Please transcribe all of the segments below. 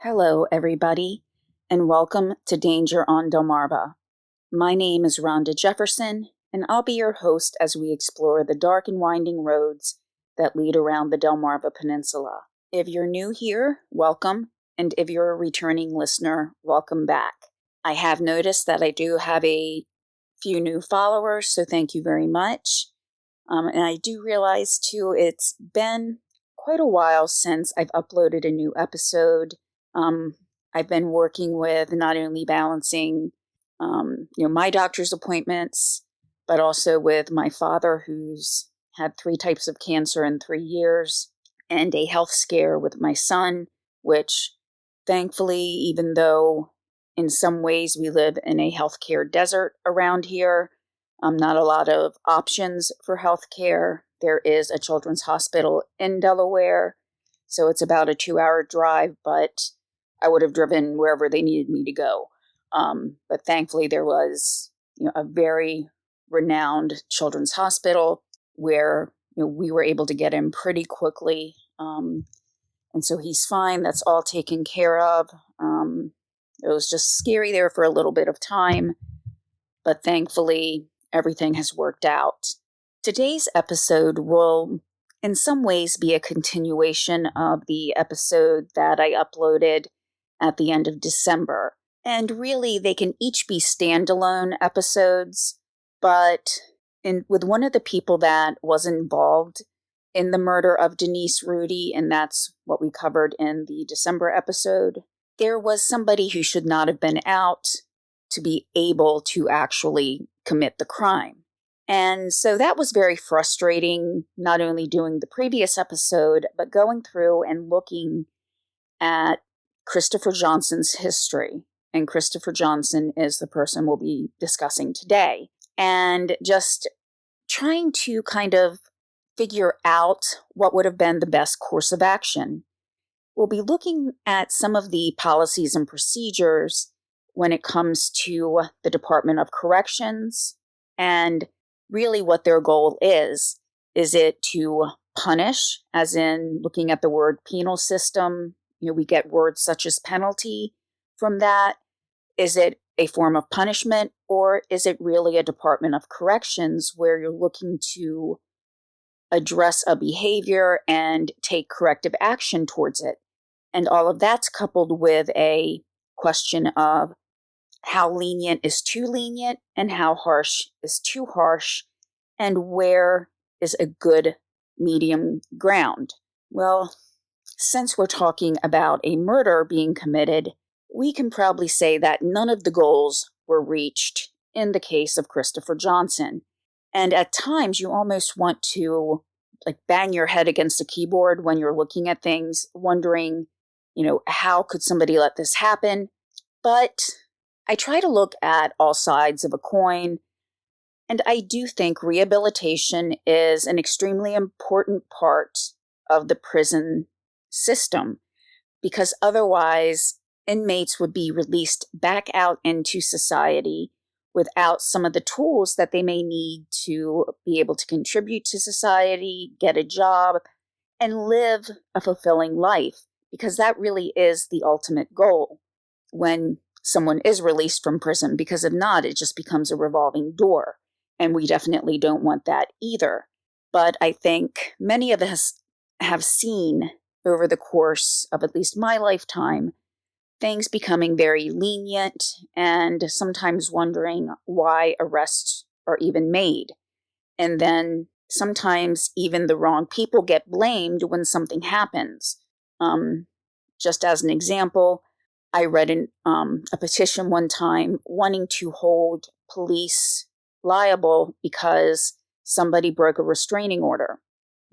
Hello, everybody, and welcome to Danger on Delmarva. My name is Rhonda Jefferson, and I'll be your host as we explore the dark and winding roads that lead around the Delmarva Peninsula. If you're new here, welcome, and if you're a returning listener, welcome back. I have noticed that I do have a few new followers, so thank you very much. And I do realize, too, it's been quite a while since I've uploaded a new episode. I've been working with not only balancing, my doctor's appointments, but also with my father, who's had 3 types of cancer in 3 years, and a health scare with my son, which thankfully, even though in some ways we live in a healthcare desert around here, not a lot of options for healthcare. There is a children's hospital in Delaware, so it's about a 2-hour drive, but I would have driven wherever they needed me to go. But thankfully there was, a very renowned children's hospital where, we were able to get him pretty quickly. And so he's fine. That's all taken care of. It was just scary there for a little bit of time, but thankfully everything has worked out. Today's episode will in some ways be a continuation of the episode that I uploaded at the end of December. And really, they can each be standalone episodes, but with one of the people that was involved in the murder of Denise Rhudy, and that's what we covered in the December episode, there was somebody who should not have been out to be able to actually commit the crime. And so that was very frustrating, not only doing the previous episode, but going through and looking at Christopher Johnson's history. And Christopher Johnson is the person we'll be discussing today. And just trying to kind of figure out what would have been the best course of action. We'll be looking at some of the policies and procedures when it comes to the Department of Corrections and really what their goal is. Is it to punish, as in looking at the word penal system? We get words such as penalty from that. Is it a form of punishment, or is it really a Department of Corrections where you're looking to address a behavior and take corrective action towards it? And all of that's coupled with a question of how lenient is too lenient and how harsh is too harsh, and where is a good medium ground. Well, since we're talking about a murder being committed, we can probably say that none of the goals were reached in the case of Christopher Johnson. And at times you almost want to bang your head against the keyboard when you're looking at things, wondering, how could somebody let this happen? But I try to look at all sides of a coin, and I do think rehabilitation is an extremely important part of the prison system, because otherwise inmates would be released back out into society without some of the tools that they may need to be able to contribute to society, get a job, and live a fulfilling life, because that really is the ultimate goal when someone is released from prison, because if not, it just becomes a revolving door, and we definitely don't want that either. But I think many of us have seen over the course of at least my lifetime things becoming very lenient, and sometimes wondering why arrests are even made. And then sometimes even the wrong people get blamed when something happens. Just as an example, I read a petition one time wanting to hold police liable because somebody broke a restraining order.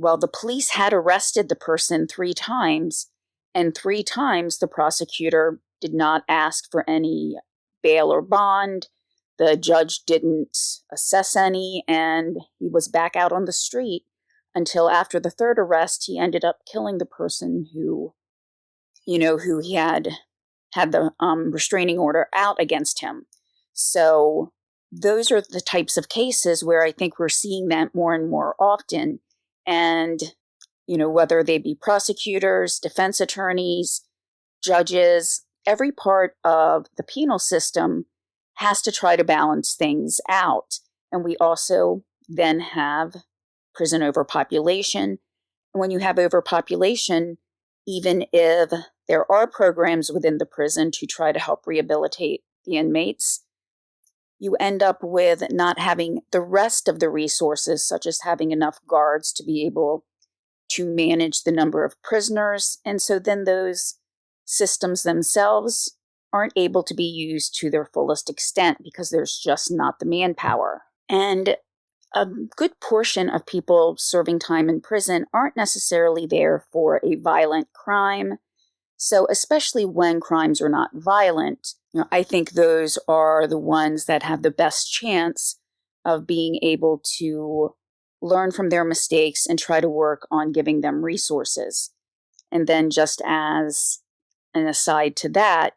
Well, the police had arrested the person 3 times, and 3 times the prosecutor did not ask for any bail or bond. The judge didn't assess any, and he was back out on the street until after the 3rd arrest, he ended up killing the person who he had the restraining order out against him. So those are the types of cases where I think we're seeing that more and more often. And, whether they be prosecutors, defense attorneys, judges, every part of the penal system has to try to balance things out. And we also then have prison overpopulation. And when you have overpopulation, even if there are programs within the prison to try to help rehabilitate the inmates, you end up with not having the rest of the resources, such as having enough guards to be able to manage the number of prisoners. And so then those systems themselves aren't able to be used to their fullest extent because there's just not the manpower. And a good portion of people serving time in prison aren't necessarily there for a violent crime. So especially when crimes are not violent, I think those are the ones that have the best chance of being able to learn from their mistakes and try to work on giving them resources. And then just as an aside to that,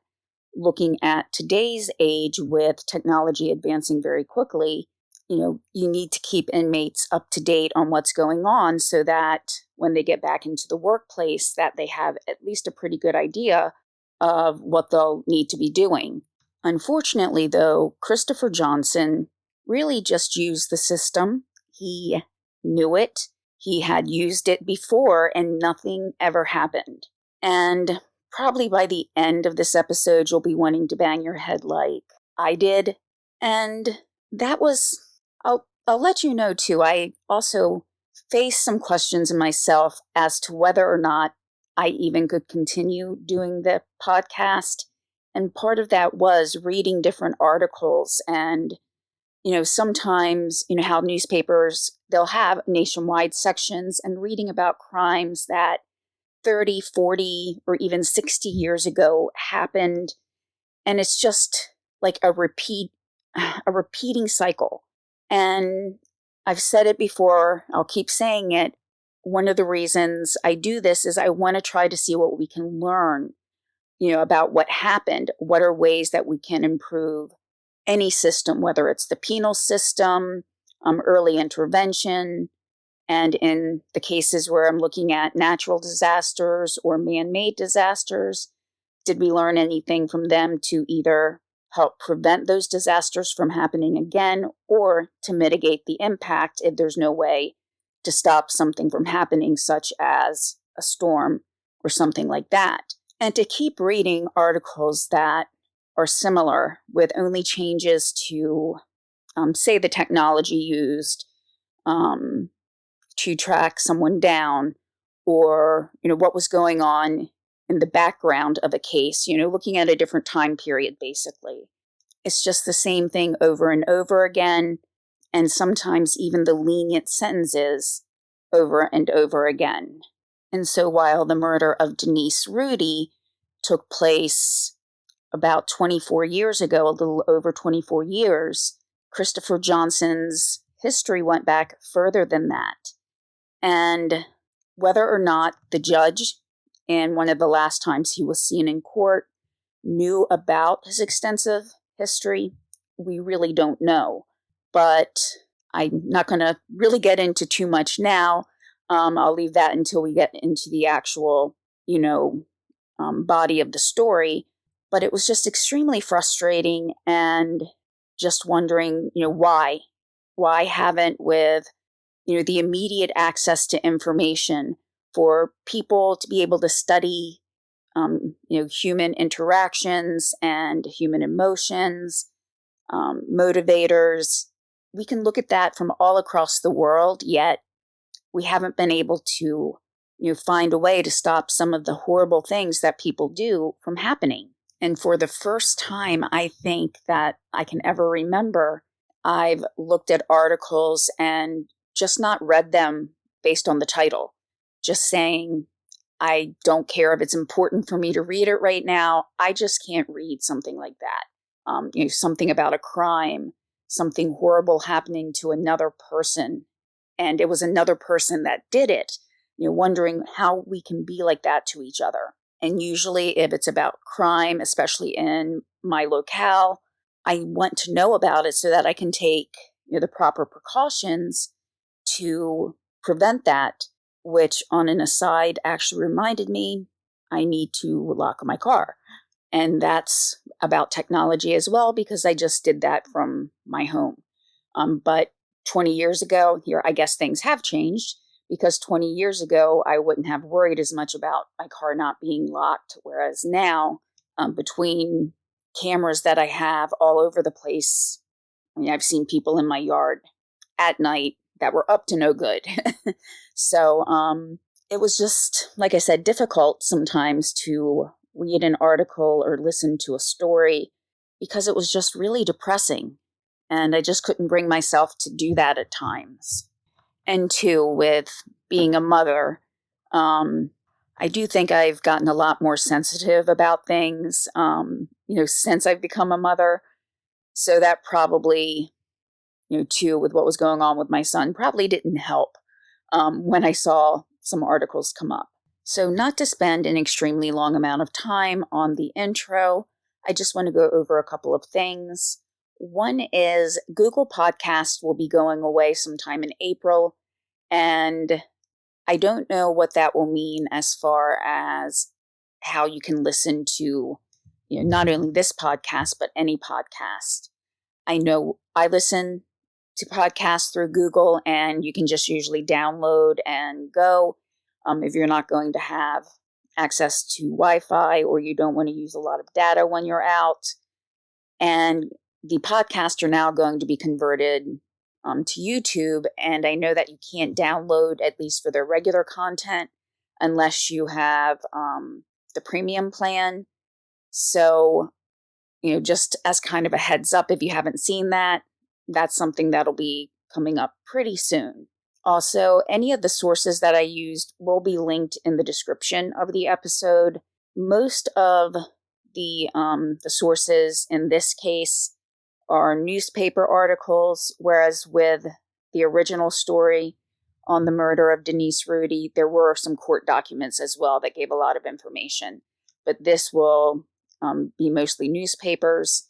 looking at today's age with technology advancing very quickly, you need to keep inmates up to date on what's going on so that when they get back into the workplace, that they have at least a pretty good idea of what they'll need to be doing. Unfortunately, though, Christopher Johnson really just used the system. He knew it. He had used it before and nothing ever happened. And probably by the end of this episode, you'll be wanting to bang your head like I did. And that was... I'll let you know, too, I also faced some questions in myself as to whether or not I even could continue doing the podcast. And part of that was reading different articles and, sometimes, how newspapers, they'll have nationwide sections and reading about crimes that 30, 40, or even 60 years ago happened. And it's just like a repeating cycle. And I've said it before, I'll keep saying it. One of the reasons I do this is I want to try to see what we can learn, about what happened. What are ways that we can improve any system, whether it's the penal system, early intervention, and in the cases where I'm looking at natural disasters or man-made disasters, did we learn anything from them to either help prevent those disasters from happening again or to mitigate the impact if there's no way to stop something from happening, such as a storm or something like that. And to keep reading articles that are similar with only changes to, say, the technology used to track someone down or, what was going on in the background of a case, looking at a different time period, basically. It's just the same thing over and over again, and sometimes even the lenient sentences over and over again. And so while the murder of Denise Rhudy took place about 24 years ago, a little over 24 years, Christopher Johnson's history went back further than that. And whether or not the judge, and one of the last times he was seen in court, knew about his extensive history, we really don't know. But I'm not going to really get into too much now. I'll leave that until we get into the actual, body of the story. But it was just extremely frustrating and just wondering, why? Why haven't with, the immediate access to information for people to be able to study human interactions and human emotions, motivators. We can look at that from all across the world, yet we haven't been able to, find a way to stop some of the horrible things that people do from happening. And for the first time, I think that I can ever remember, I've looked at articles and just not read them based on the title, just saying, I don't care if it's important for me to read it right now. I just can't read something like that. Something about a crime, something horrible happening to another person. And it was another person that did it, wondering how we can be like that to each other. And usually if it's about crime, especially in my locale, I want to know about it so that I can take the proper precautions to prevent that, which on an aside actually reminded me, I need to lock my car. And that's about technology as well, because I just did that from my home. But 20 years ago, here, I guess things have changed, because 20 years ago, I wouldn't have worried as much about my car not being locked. Whereas now, between cameras that I have all over the place, I mean, I've seen people in my yard at night that were up to no good. So it was just, like I said, difficult sometimes to read an article or listen to a story, because it was just really depressing. And I just couldn't bring myself to do that at times. And two, with being a mother, I do think I've gotten a lot more sensitive about things, since I've become a mother. So that probably, too, with what was going on with my son, probably didn't help when I saw some articles come up. So not to spend an extremely long amount of time on the intro, I just want to go over a couple of things. One is Google Podcasts will be going away sometime in April, and I don't know what that will mean as far as how you can listen to, not only this podcast, but any podcast. I know I listen to podcasts through Google, and you can just usually download and go. If you're not going to have access to Wi-Fi, or you don't want to use a lot of data when you're out. And the podcasts are now going to be converted to YouTube, and I know that you can't download, at least for their regular content, unless you have the premium plan. So, just as kind of a heads up, if you haven't seen that, that's something that'll be coming up pretty soon. Also, any of the sources that I used will be linked in the description of the episode. Most of the sources in this case are newspaper articles, whereas with the original story on the murder of Denise Rhudy, there were some court documents as well that gave a lot of information. But this will be mostly newspapers,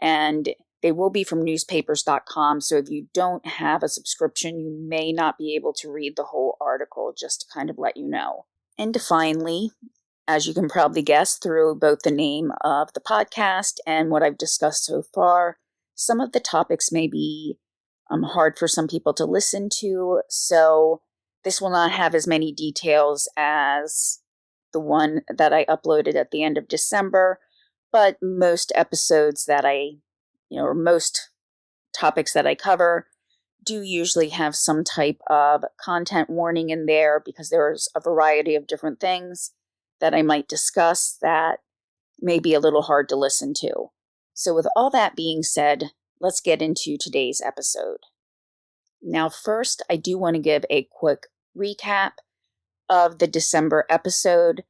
and they will be from newspapers.com, so if you don't have a subscription, you may not be able to read the whole article, just to kind of let you know. And finally, as you can probably guess through both the name of the podcast and what I've discussed so far, some of the topics may be hard for some people to listen to, so this will not have as many details as the one that I uploaded at the end of December, but most episodes that or most topics that I cover do usually have some type of content warning in there, because there's a variety of different things that I might discuss that may be a little hard to listen to. So with all that being said, let's get into today's episode. Now, first, I do want to give a quick recap of the December episode.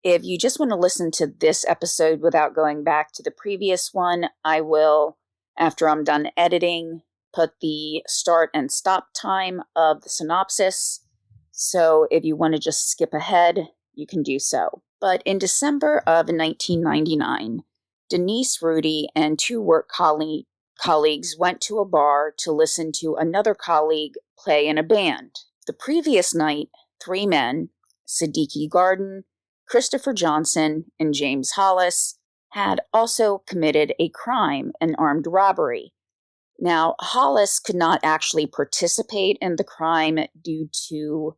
If you just want to listen to this episode without going back to the previous one, I will, after I'm done editing, put the start and stop time of the synopsis. So if you want to just skip ahead, you can do so. But in December of 1999, Denise Rhudy and two work colleagues went to a bar to listen to another colleague play in a band. The previous night, three men, Siddiqui Garden, Christopher Johnson, and James Hollis, had also committed a crime, an armed robbery. Now, Hollis could not actually participate in the crime due to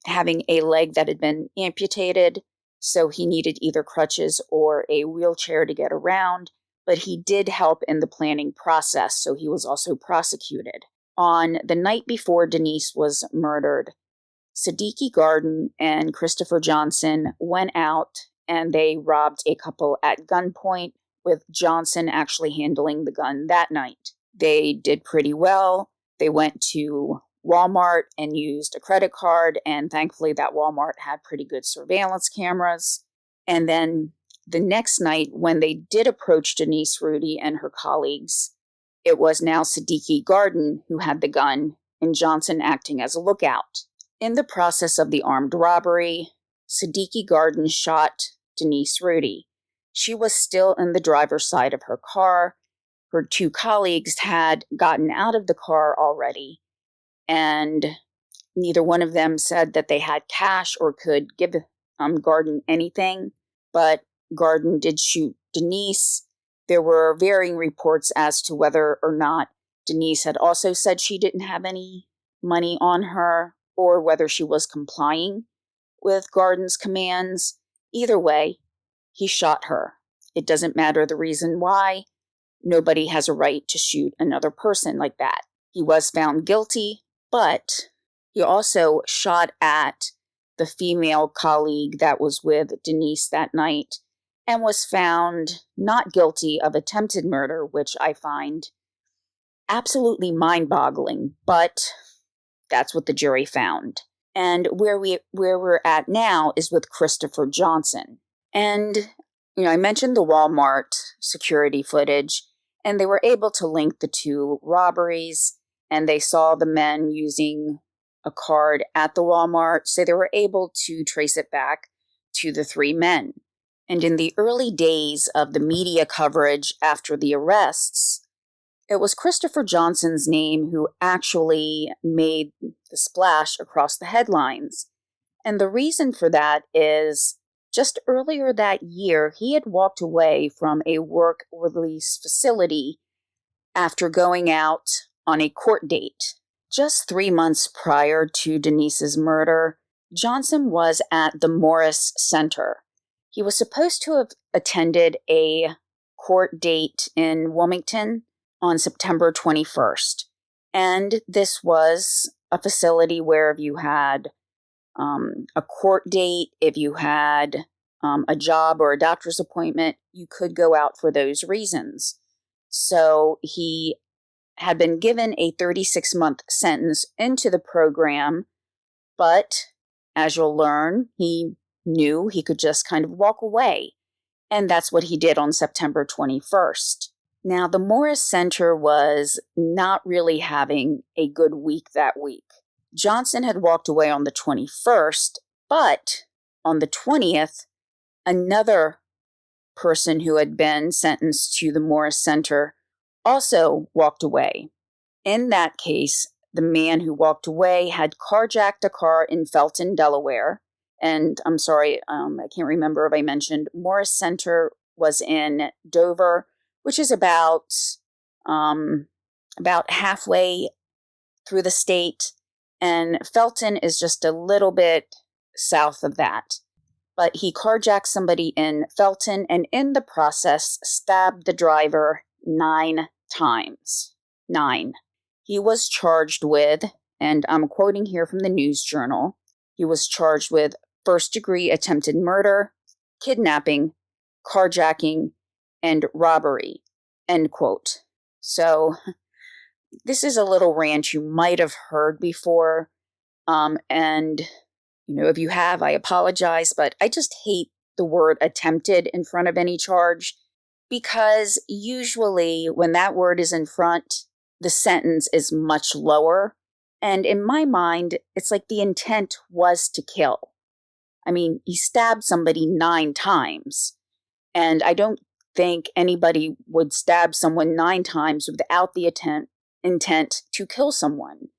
having a leg that had been amputated, so he needed either crutches or a wheelchair to get around, but he did help in the planning process, so he was also prosecuted. On the night before Denise was murdered, Siddiqui Garden and Christopher Johnson went out and they robbed a couple at gunpoint, with Johnson actually handling the gun that night. They did pretty well. They went to Walmart and used a credit card, and thankfully that Walmart had pretty good surveillance cameras. And then the next night, when they did approach Denise Rhudy and her colleagues, it was now Siddiqui Garden who had the gun and Johnson acting as a lookout. In the process of the armed robbery, Siddiqui Garden shot Denise Rhudy. She was still in the driver's side of her car. Her two colleagues had gotten out of the car already, and neither one of them said that they had cash or could give Garden anything, but Garden did shoot Denise. There were varying reports as to whether or not Denise had also said she didn't have any money on her, or whether she was complying with Garden's commands. Either way, he shot her. It doesn't matter the reason why. Nobody has a right to shoot another person like that. He was found guilty, but he also shot at the female colleague that was with Denise that night and was found not guilty of attempted murder, which I find absolutely mind-boggling, but that's what the jury found. And where we're at now is with Christopher Johnson. And, I mentioned the Walmart security footage, and they were able to link the two robberies, and they saw the men using a card at the Walmart, so they were able to trace it back to the three men. And in the early days of the media coverage after the arrests, it was Christopher Johnson's name who actually made the splash across the headlines. And the reason for that is just earlier that year, he had walked away from a work release facility after going out on a court date. Just 3 months prior to Denise's murder, Johnson was at the Morris Center. He was supposed to have attended a court date in Wilmington on September 21st. And this was a facility where if you had a court date, if you had a job or a doctor's appointment, you could go out for those reasons. So he had been given a 36-month sentence into the program, but as you'll learn, he knew he could just kind of walk away. And that's what he did on September 21st. Now, the Morris Center was not really having a good week that week. Johnson had walked away on the 21st, but on the 20th, another person who had been sentenced to the Morris Center also walked away. In that case, the man who walked away had carjacked a car in Felton, Delaware. And I'm sorry, I can't remember if I mentioned Morris Center was in Dover, which is about halfway through the state, and Felton is just a little bit south of that. But he carjacked somebody in Felton and in the process stabbed the driver 9 times. 9. He was charged with, and I'm quoting here from the News Journal, he was charged with first-degree attempted murder, kidnapping, carjacking, and robbery, end quote. So this is a little rant you might have heard before, and if you have, I apologize, but I just hate the word attempted in front of any charge, because usually when that word is in front, the sentence is much lower, and in my mind, it's like the intent was to kill. I mean, he stabbed somebody 9 times, and I don't think anybody would stab someone 9 times without the intent to kill someone.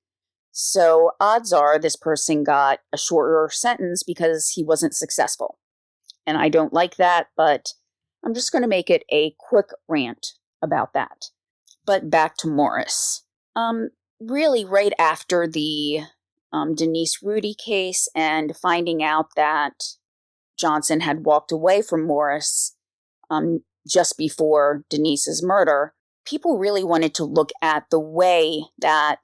So odds are this person got a shorter sentence because he wasn't successful. And I don't like that, but I'm just going to make it a quick rant about that. But back to Morris. Really right after the Denise Rhudy case and finding out that Johnson had walked away from Morris just before Denise's murder, people really wanted to look at the way that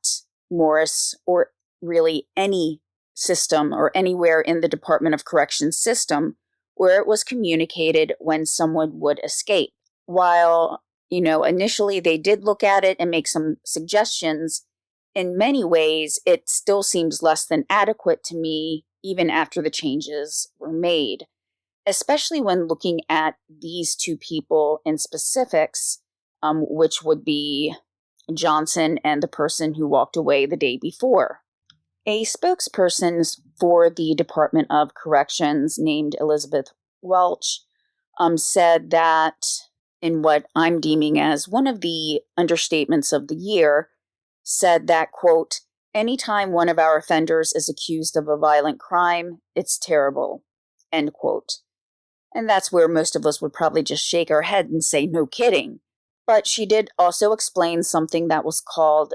Morris, or really any system or anywhere in the Department of Corrections system, where it was communicated when someone would escape. While, initially they did look at it and make some suggestions, in many ways it still seems less than adequate to me, even after the changes were made, especially when looking at these two people in specifics, which would be Johnson and the person who walked away the day before. A spokesperson for the Department of Corrections named Elizabeth Welch said that, in what I'm deeming as one of the understatements of the year, said that, quote, "Anytime one of our offenders is accused of a violent crime, it's terrible. end quote. And that's where most of us would probably just shake our head and say, no kidding. But she did also explain something that was called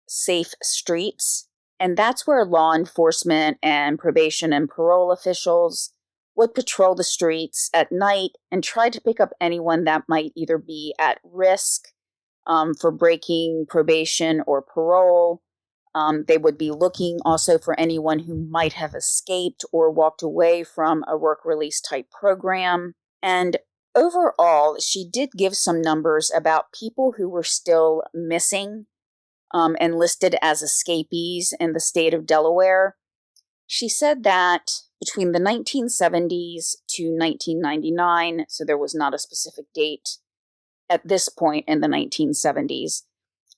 safe streets. And that's where law enforcement and probation and parole officials would patrol the streets at night and try to pick up anyone that might either be at risk for breaking probation or parole. They would be looking also for anyone who might have escaped or walked away from a work release type program. And overall, she did give some numbers about people who were still missing and listed as escapees in the state of Delaware. She said that between the 1970s to 1999, so there was not a specific date at this point in the 1970s,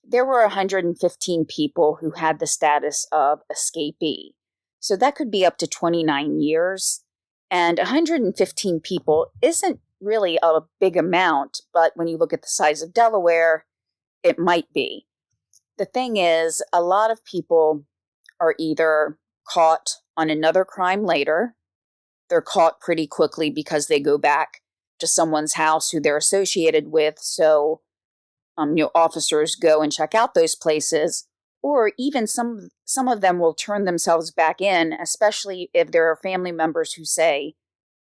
there were 115 people who had the status of escapee. So that could be up to 29 years. And 115 people isn't really a big amount, but when you look at the size of Delaware, it might be. The thing is, a lot of people are either caught on another crime later, they're caught pretty quickly because they go back to someone's house who they're associated with, so officers go and check out those places, or even some of them will turn themselves back in, especially if there are family members who say,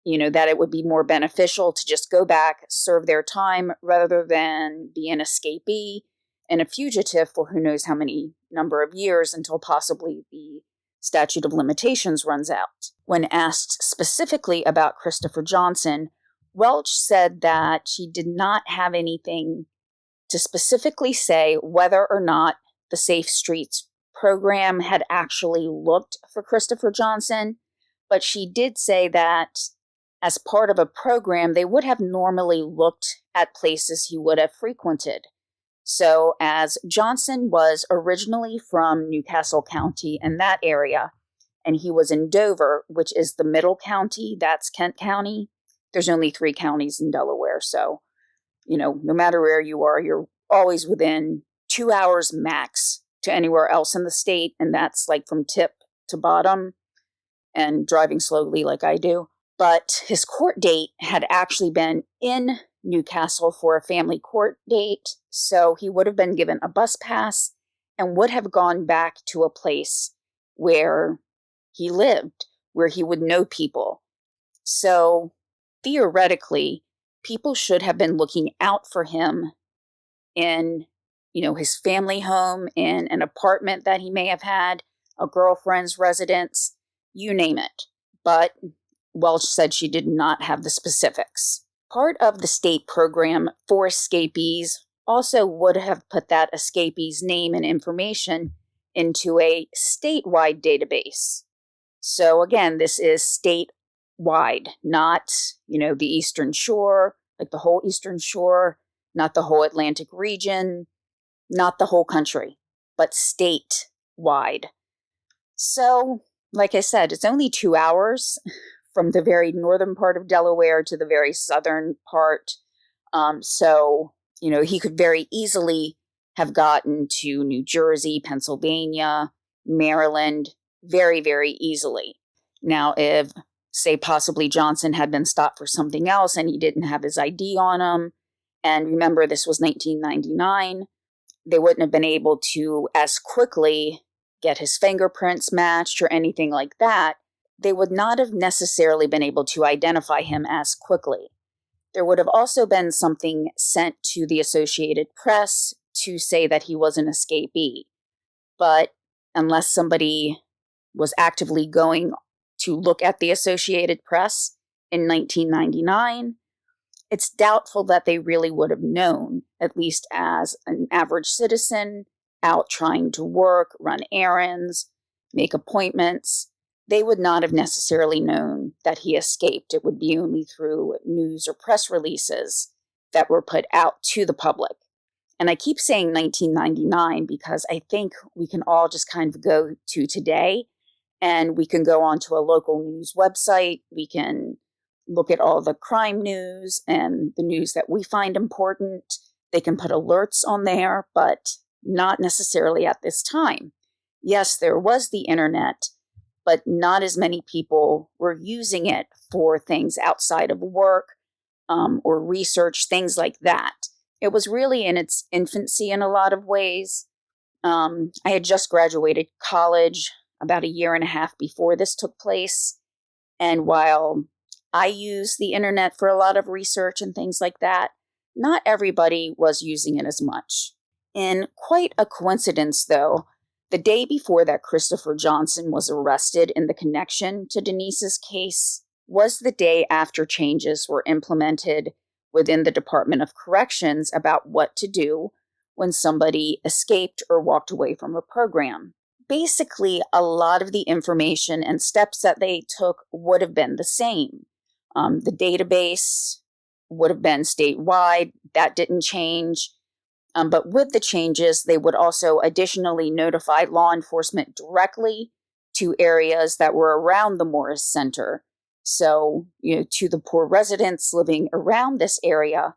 that it would be more beneficial to just go back, serve their time, rather than be an escapee and a fugitive for who knows how many number of years until possibly the statute of limitations runs out. When asked specifically about Christopher Johnson, Welch said that she did not have anything to specifically say whether or not the Safe Streets program had actually looked for Christopher Johnson, but she did say that as part of a program, they would have normally looked at places he would have frequented. So as Johnson was originally from Newcastle County and that area, and he was in Dover, which is the middle county, that's Kent County. There's only 3 counties in Delaware, so, no matter where you are, you're always within 2 hours max to anywhere else in the state, and that's like from tip to bottom, and driving slowly like I do. But his court date had actually been in Newcastle for a family court date, so he would have been given a bus pass and would have gone back to a place where he lived, where he would know people. So theoretically, people should have been looking out for him in, his family home, in an apartment that he may have had, a girlfriend's residence, you name it. But Welch said she did not have the specifics. Part of the state program for escapees also would have put that escapee's name and information into a statewide database. So again, this is statewide, not, the Eastern Shore, like the whole Eastern Shore, not the whole Atlantic region, not the whole country, but statewide. So, like I said, it's only 2 hours from the very northern part of Delaware to the very southern part. So, he could very easily have gotten to New Jersey, Pennsylvania, Maryland, very, very easily. Now, if, say, possibly Johnson had been stopped for something else and he didn't have his ID on him, and remember this was 1999, they wouldn't have been able to as quickly get his fingerprints matched or anything like that. They would not have necessarily been able to identify him as quickly. There would have also been something sent to the Associated Press to say that he was an escapee. But unless somebody was actively going to look at the Associated Press in 1999, it's doubtful that they really would have known, at least as an average citizen out trying to work, run errands, make appointments. They would not have necessarily known that he escaped. It would be only through news or press releases that were put out to the public. And I keep saying 1999 because I think we can all just kind of go to today and we can go onto a local news website. We can look at all the crime news and the news that we find important. They can put alerts on there, but not necessarily at this time. Yes, there was the internet, but not as many people were using it for things outside of work or research, things like that. It was really in its infancy in a lot of ways. I had just graduated college about a year and a half before this took place. And while I use the internet for a lot of research and things like that, not everybody was using it as much. In quite a coincidence, though, the day before that Christopher Johnson was arrested in the connection to Denise's case was the day after changes were implemented within the Department of Corrections about what to do when somebody escaped or walked away from a program. Basically, a lot of the information and steps that they took would have been the same. The database would have been statewide. That didn't change. But with the changes, they would also additionally notify law enforcement directly to areas that were around the Morris Center. So, to the poor residents living around this area,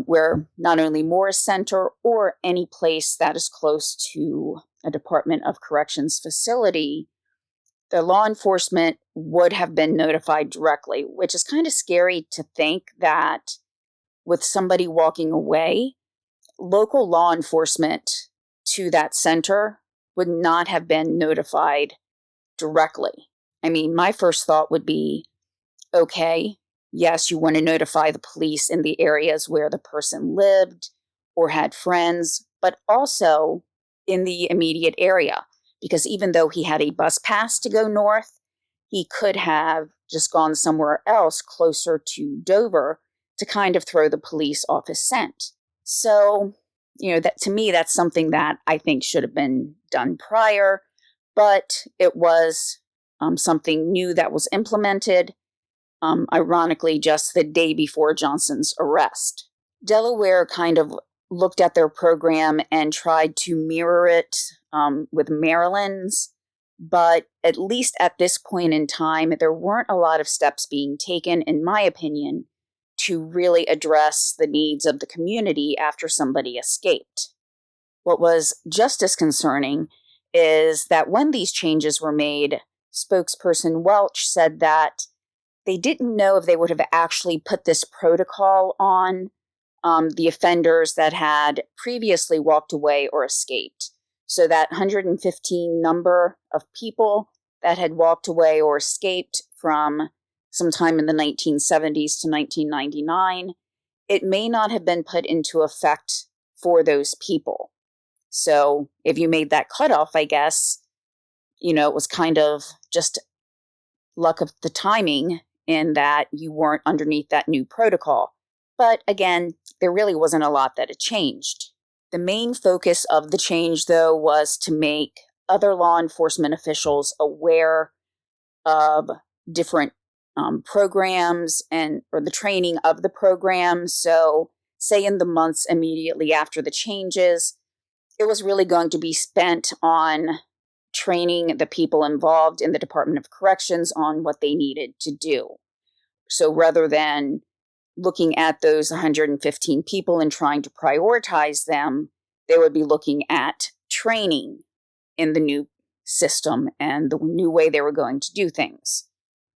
where not only Morris Center or any place that is close to a Department of Corrections facility, the law enforcement would have been notified directly, which is kind of scary to think that with somebody walking away, local law enforcement to that center would not have been notified directly. I mean, my first thought would be, okay, yes, you want to notify the police in the areas where the person lived or had friends, but also in the immediate area. Because even though he had a bus pass to go north, he could have just gone somewhere else closer to Dover to kind of throw the police off his scent. So, that to me, that's something that I think should have been done prior, but it was something new that was implemented, ironically, just the day before Johnson's arrest. Delaware kind of looked at their program and tried to mirror it with Maryland's, but at least at this point in time, there weren't a lot of steps being taken, in my opinion, to really address the needs of the community after somebody escaped. What was just as concerning is that when these changes were made, spokesperson Welch said that they didn't know if they would have actually put this protocol on the offenders that had previously walked away or escaped. So that 115 number of people that had walked away or escaped from sometime in the 1970s to 1999, it may not have been put into effect for those people. So if you made that cutoff, I guess, it was kind of just luck of the timing in that you weren't underneath that new protocol. But again, there really wasn't a lot that had changed. The main focus of the change, though, was to make other law enforcement officials aware of different programs or the training of the program. So, say in the months immediately after the changes, it was really going to be spent on training the people involved in the Department of Corrections on what they needed to do. So rather than looking at those 115 people and trying to prioritize them, they would be looking at training in the new system and the new way they were going to do things.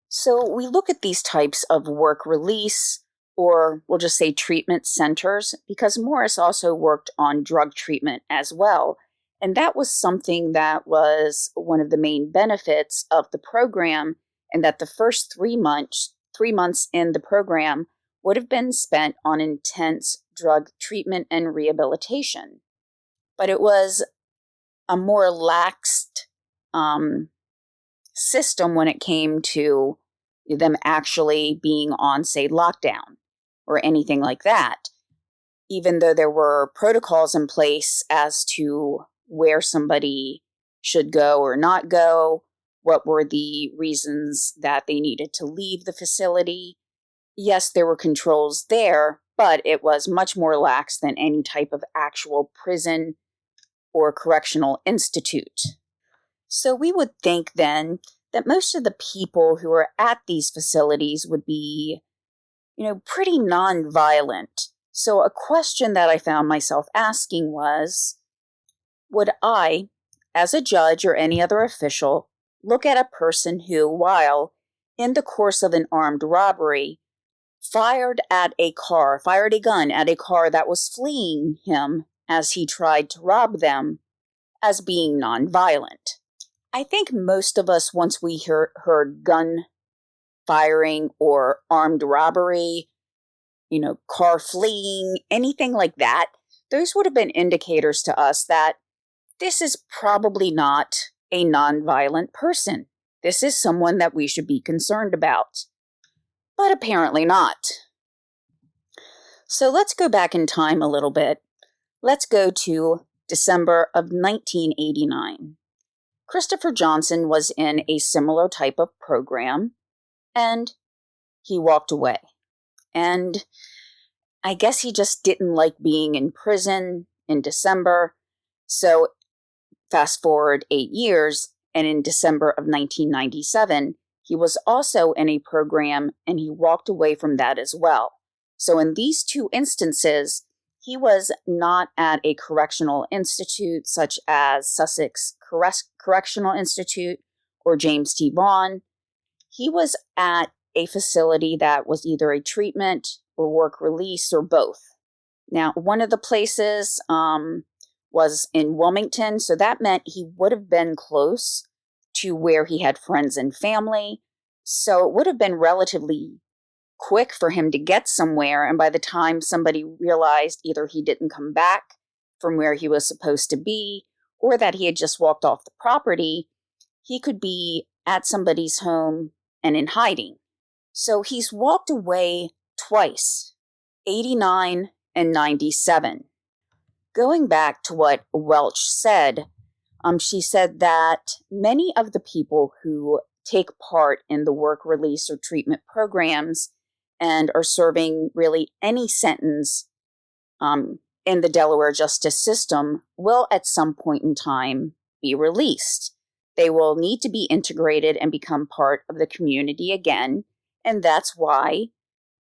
So we look at these types of work release, or we'll just say treatment centers, because Morris also worked on drug treatment as well. And that was something that was one of the main benefits of the program, and that the first 3 months in the program would have been spent on intense drug treatment and rehabilitation. But it was a more laxed system when it came to them actually being on, say, lockdown or anything like that. Even though there were protocols in place as to where somebody should go or not go, what were the reasons that they needed to leave the facility. Yes, there were controls there, but it was much more lax than any type of actual prison or correctional institute. So we would think then that most of the people who are at these facilities would be, pretty nonviolent. So a question that I found myself asking was, would I, as a judge or any other official, look at a person who, while in the course of an armed robbery, fired a gun at a car that was fleeing him as he tried to rob them, as being nonviolent. I think most of us, once we heard gun firing or armed robbery, car fleeing, anything like that, those would have been indicators to us that this is probably not a nonviolent person. This is someone that we should be concerned about. But apparently not. So let's go back in time a little bit. Let's go to December of 1989. Christopher Johnson was in a similar type of program, and he walked away. And I guess he just didn't like being in prison in December. So fast forward 8 years, and in December of 1997, he was also in a program, and he walked away from that as well. So in these two instances, he was not at a correctional institute such as Sussex Correctional Institute or James T. Vaughan. He was at a facility that was either a treatment or work release or both. Now, one of the places was in Wilmington, so that meant he would have been close to where he had friends and family. So it would have been relatively quick for him to get somewhere, and by the time somebody realized either he didn't come back from where he was supposed to be or that he had just walked off the property, he could be at somebody's home and in hiding. So he's walked away twice, 89 and 97. Going back to what Welch said, she said that many of the people who take part in the work release or treatment programs and are serving really any sentence in the Delaware justice system will at some point in time be released. They will need to be integrated and become part of the community again. And that's why,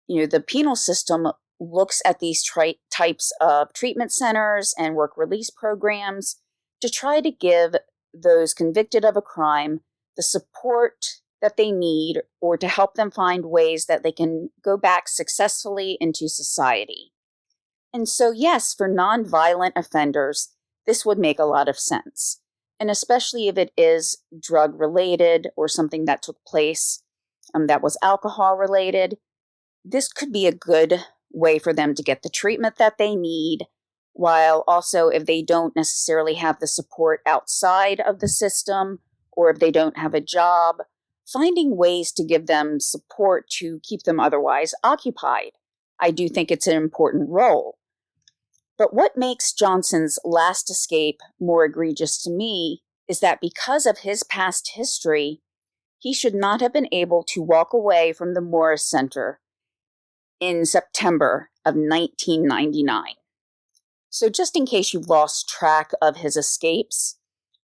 the penal system looks at these types of treatment centers and work release programs to try to give those convicted of a crime the support that they need, or to help them find ways that they can go back successfully into society. And so, yes, for nonviolent offenders, this would make a lot of sense. And especially if it is drug-related or something that took place that was alcohol-related, this could be a good way for them to get the treatment that they need, while also if they don't necessarily have the support outside of the system, or if they don't have a job, finding ways to give them support to keep them otherwise occupied. I do think it's an important role. But what makes Johnson's last escape more egregious to me is that because of his past history, he should not have been able to walk away from the Morris Center in September of 1999. So just in case you've lost track of his escapes,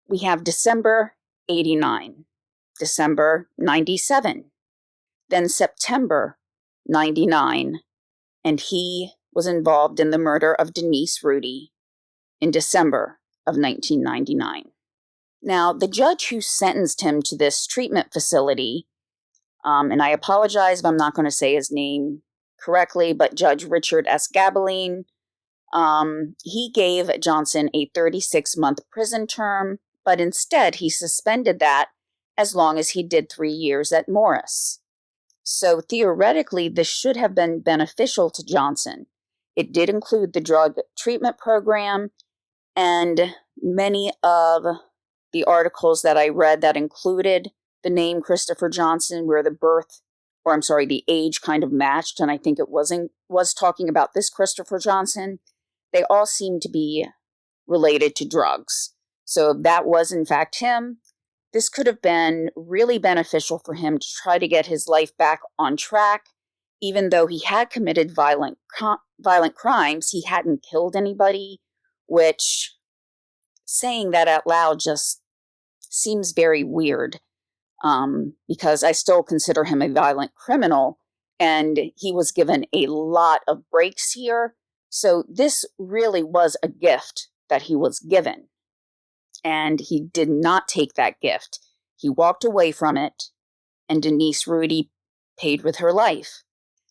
we have December 89, December 97, then September 99, and he was involved in the murder of Denise Rhudy in December of 1999. Now, the judge who sentenced him to this treatment facility, and I apologize if I'm not going to say his name correctly, but Judge Richard S. Gabeline, he gave Johnson a 36-month prison term, but instead he suspended that as long as he did 3 years at Morris. So theoretically, this should have been beneficial to Johnson. It did include the drug treatment program, and many of the articles that I read that included the name Christopher Johnson, where the age kind of matched, and I think it was talking about this Christopher Johnson, they all seem to be related to drugs. So if that was in fact him, this could have been really beneficial for him to try to get his life back on track. Even though he had committed violent crimes, he hadn't killed anybody, which, saying that out loud just seems very weird, because I still consider him a violent criminal, and he was given a lot of breaks here. So this really was a gift that he was given, and he did not take that gift. He walked away from it, and Denise Rhudy paid with her life.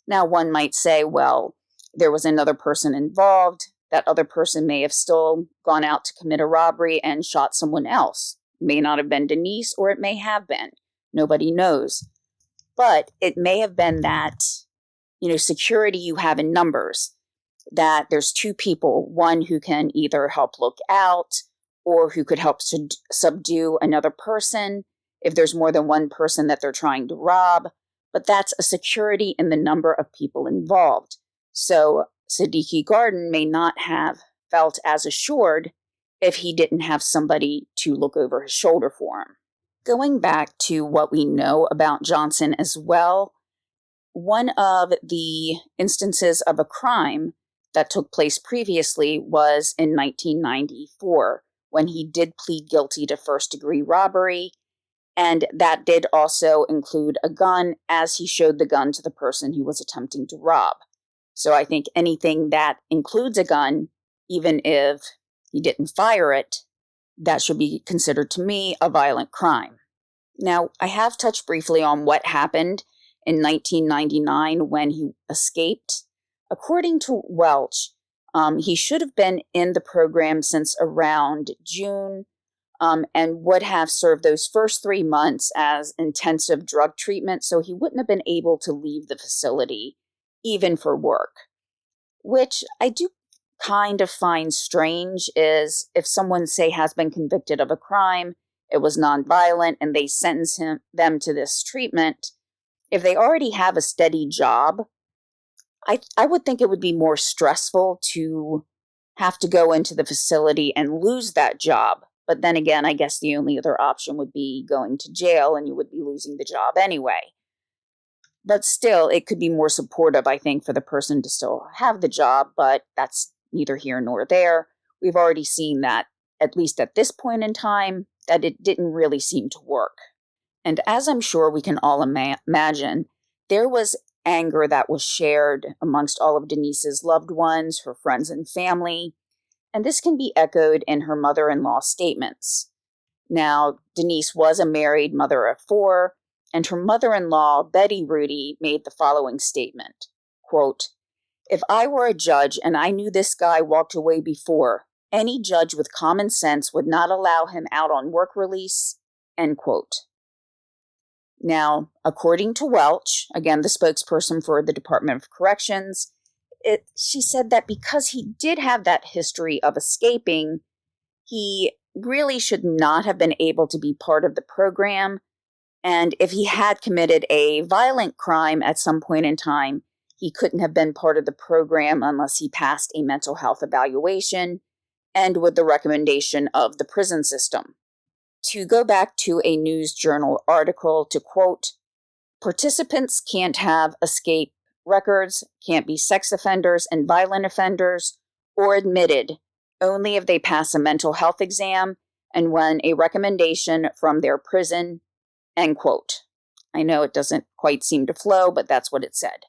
Now, one might say, well, there was another person involved. That other person may have still gone out to commit a robbery and shot someone else. It may not have been Denise, or it may have been. Nobody knows. But it may have been that, security you have in numbers, that there's two people, one who can either help look out or who could help subdue another person if there's more than one person that they're trying to rob. But that's a security in the number of people involved. So Siddiqui Garden may not have felt as assured if he didn't have somebody to look over his shoulder for him. Going back to what we know about Johnson as well, one of the instances of a crime that took place previously was in 1994, when he did plead guilty to first-degree robbery, and that did also include a gun, as he showed the gun to the person he was attempting to rob. So I think anything that includes a gun, even if he didn't fire it, that should be considered to me a violent crime. Now, I have touched briefly on what happened in 1999 when he escaped. According to Welch, he should have been in the program since around June, and would have served those first 3 months as intensive drug treatment, so he wouldn't have been able to leave the facility, even for work. Which I do kind of find strange, is if someone, say, has been convicted of a crime, it was nonviolent, and they sentence them to this treatment, if they already have a steady job, I would think it would be more stressful to have to go into the facility and lose that job. But then again, I guess the only other option would be going to jail, and you would be losing the job anyway. But still, it could be more supportive, I think, for the person to still have the job, but that's neither here nor there. We've already seen that, at least at this point in time, that it didn't really seem to work. And as I'm sure we can all imagine, there was anger that was shared amongst all of Denise's loved ones, her friends and family, and this can be echoed in her mother-in-law's statements. Now, Denise was a married mother of 4, and her mother-in-law, Betty Rhudy, made the following statement, quote, "If I were a judge and I knew this guy walked away before, any judge with common sense would not allow him out on work release," end quote. Now, according to Welch, again, the spokesperson for the Department of Corrections, she said that because he did have that history of escaping, he really should not have been able to be part of the program. And if he had committed a violent crime at some point in time, he couldn't have been part of the program unless he passed a mental health evaluation and with the recommendation of the prison system. To go back to a news journal article, to quote, "Participants can't have escape records, can't be sex offenders and violent offenders, or admitted, only if they pass a mental health exam and won a recommendation from their prison," end quote. I know it doesn't quite seem to flow, but that's what it said.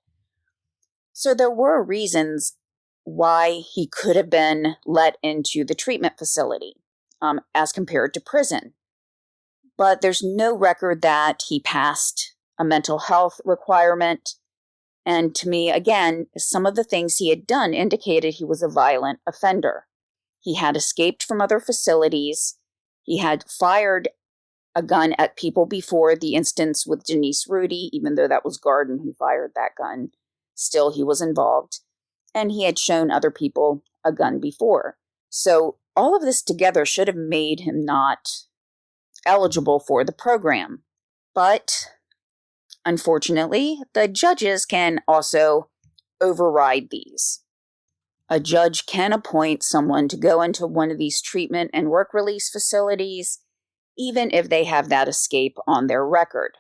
So there were reasons why he could have been let into the treatment facility as compared to prison. But there's no record that he passed a mental health requirement. And to me, again, some of the things he had done indicated he was a violent offender. He had escaped from other facilities. He had fired a gun at people before. The instance with Denise Rhudy, even though that was Garden who fired that gun, still he was involved. And he had shown other people a gun before. So all of this together should have made him not eligible for the program. But unfortunately, the judges can also override these. A judge can appoint someone to go into one of these treatment and work release facilities, even if they have that escape on their record.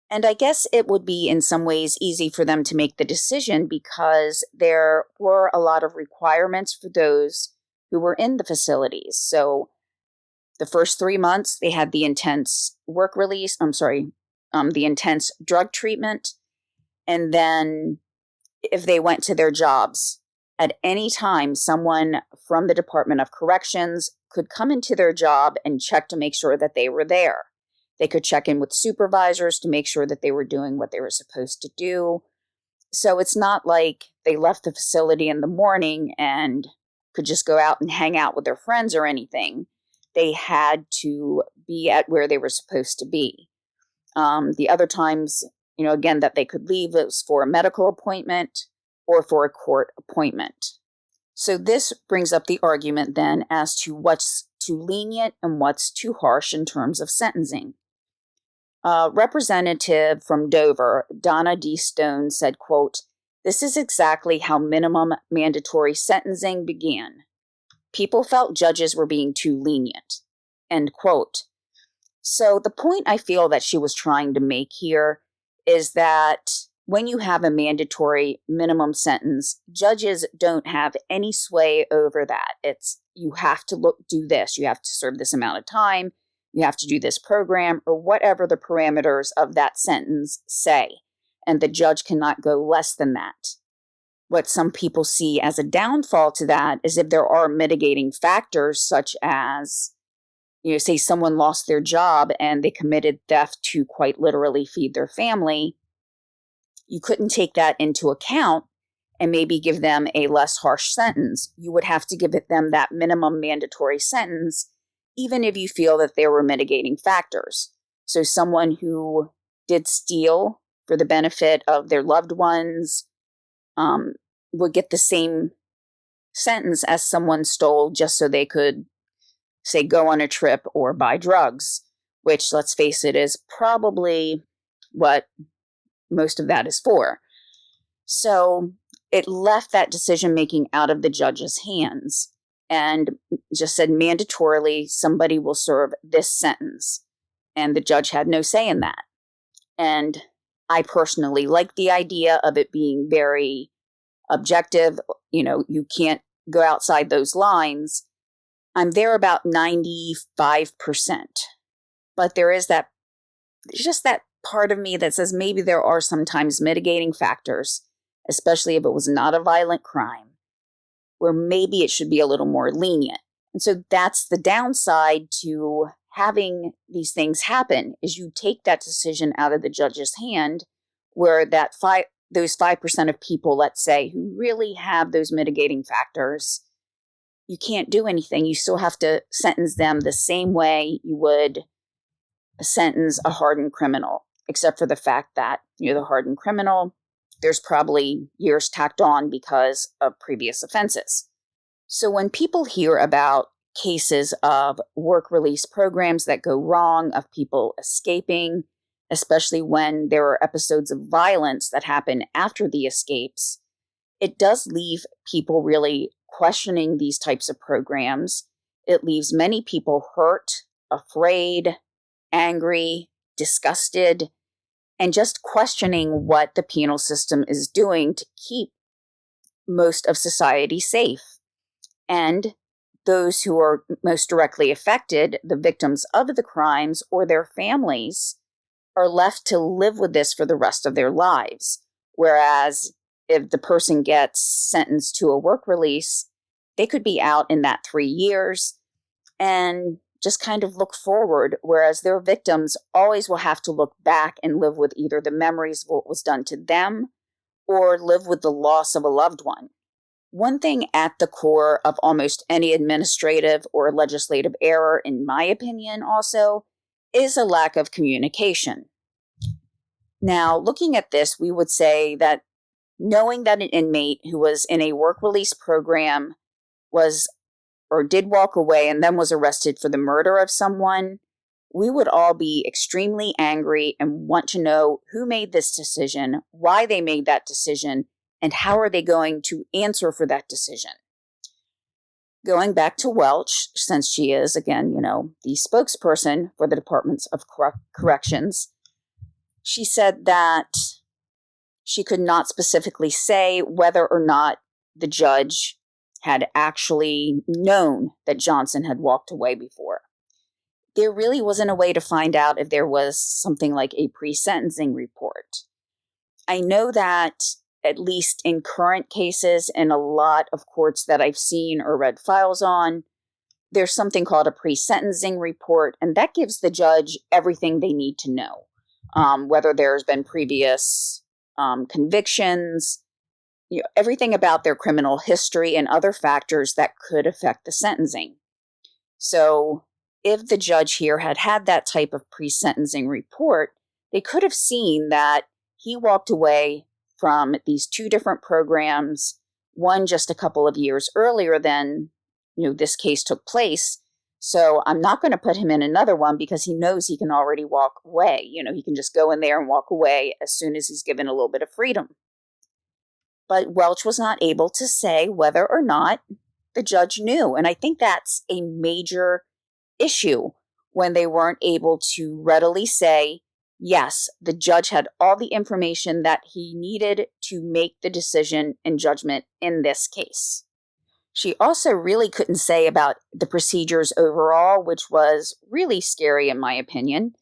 And I guess it would be in some ways easy for them to make the decision because there were a lot of requirements for those who were in the facilities. So the first 3 months, they had the intense the intense drug treatment. And then if they went to their jobs, at any time, someone from the Department of Corrections could come into their job and check to make sure that they were there. They could check in with supervisors to make sure that they were doing what they were supposed to do. So it's not like they left the facility in the morning and could just go out and hang out with their friends or anything. They had to be at where they were supposed to be. The other times, again, that they could leave was for a medical appointment or for a court appointment. So this brings up the argument then as to what's too lenient and what's too harsh in terms of sentencing. Representative from Dover, Donna D. Stone, said, quote, "This is exactly how minimum mandatory sentencing began. People felt judges were being too lenient." End quote. So the point I feel that she was trying to make here is that when you have a mandatory minimum sentence, judges don't have any sway over that. It's you have to do this, you have to serve this amount of time, you have to do this program, or whatever the parameters of that sentence say, and the judge cannot go less than that. What some people see as a downfall to that is if there are mitigating factors such as, say someone lost their job and they committed theft to quite literally feed their family, you couldn't take that into account and maybe give them a less harsh sentence. You would have to give them that minimum mandatory sentence, even if you feel that there were mitigating factors. So someone who did steal for the benefit of their loved ones would get the same sentence as someone stole just so they could, say, go on a trip or buy drugs, which, let's face it, is probably what most of that is for. So it left that decision-making out of the judge's hands and just said mandatorily somebody will serve this sentence. And the judge had no say in that. And I personally like the idea of it being very objective. You can't go outside those lines. I'm there about 95%. But there is that part of me that says maybe there are sometimes mitigating factors, especially if it was not a violent crime, where maybe it should be a little more lenient. And so that's the downside to having these things happen, is you take that decision out of the judge's hand, where those 5% of people, let's say, who really have those mitigating factors, you can't do anything. You still have to sentence them the same way you would sentence a hardened criminal, except for the fact that, the hardened criminal, there's probably years tacked on because of previous offenses. So when people hear about cases of work release programs that go wrong, of people escaping, especially when there are episodes of violence that happen after the escapes, it does leave people really questioning these types of programs. It leaves many people hurt, afraid, angry, disgusted, and just questioning what the penal system is doing to keep most of society safe. And those who are most directly affected, the victims of the crimes or their families, are left to live with this for the rest of their lives. Whereas if the person gets sentenced to a work release, they could be out in that 3 years and just kind of look forward, whereas their victims always will have to look back and live with either the memories of what was done to them or live with the loss of a loved one. One thing at the core of almost any administrative or legislative error, in my opinion also, is a lack of communication. Now, looking at this, we would say that knowing that an inmate who was in a work release program did walk away and then was arrested for the murder of someone, we would all be extremely angry and want to know who made this decision, why they made that decision, and how are they going to answer for that decision. Going back to Welch, since she is, again, the spokesperson for the Department of Corrections, she said that she could not specifically say whether or not the judge had actually known that Johnson had walked away before. There really wasn't a way to find out if there was something like a pre-sentencing report. I know that at least in current cases, in a lot of courts that I've seen or read files on, there's something called a pre-sentencing report, and that gives the judge everything they need to know, whether there's been previous convictions, everything about their criminal history and other factors that could affect the sentencing. So if the judge here had had that type of pre-sentencing report, they could have seen that he walked away from these two different programs, one just a couple of years earlier than this case took place. So I'm not going to put him in another one because he knows he can already walk away. He can just go in there and walk away as soon as he's given a little bit of freedom. But Welch was not able to say whether or not the judge knew. And I think that's a major issue when they weren't able to readily say, yes, the judge had all the information that he needed to make the decision and judgment in this case. She also really couldn't say about the procedures overall, which was really scary in my opinion,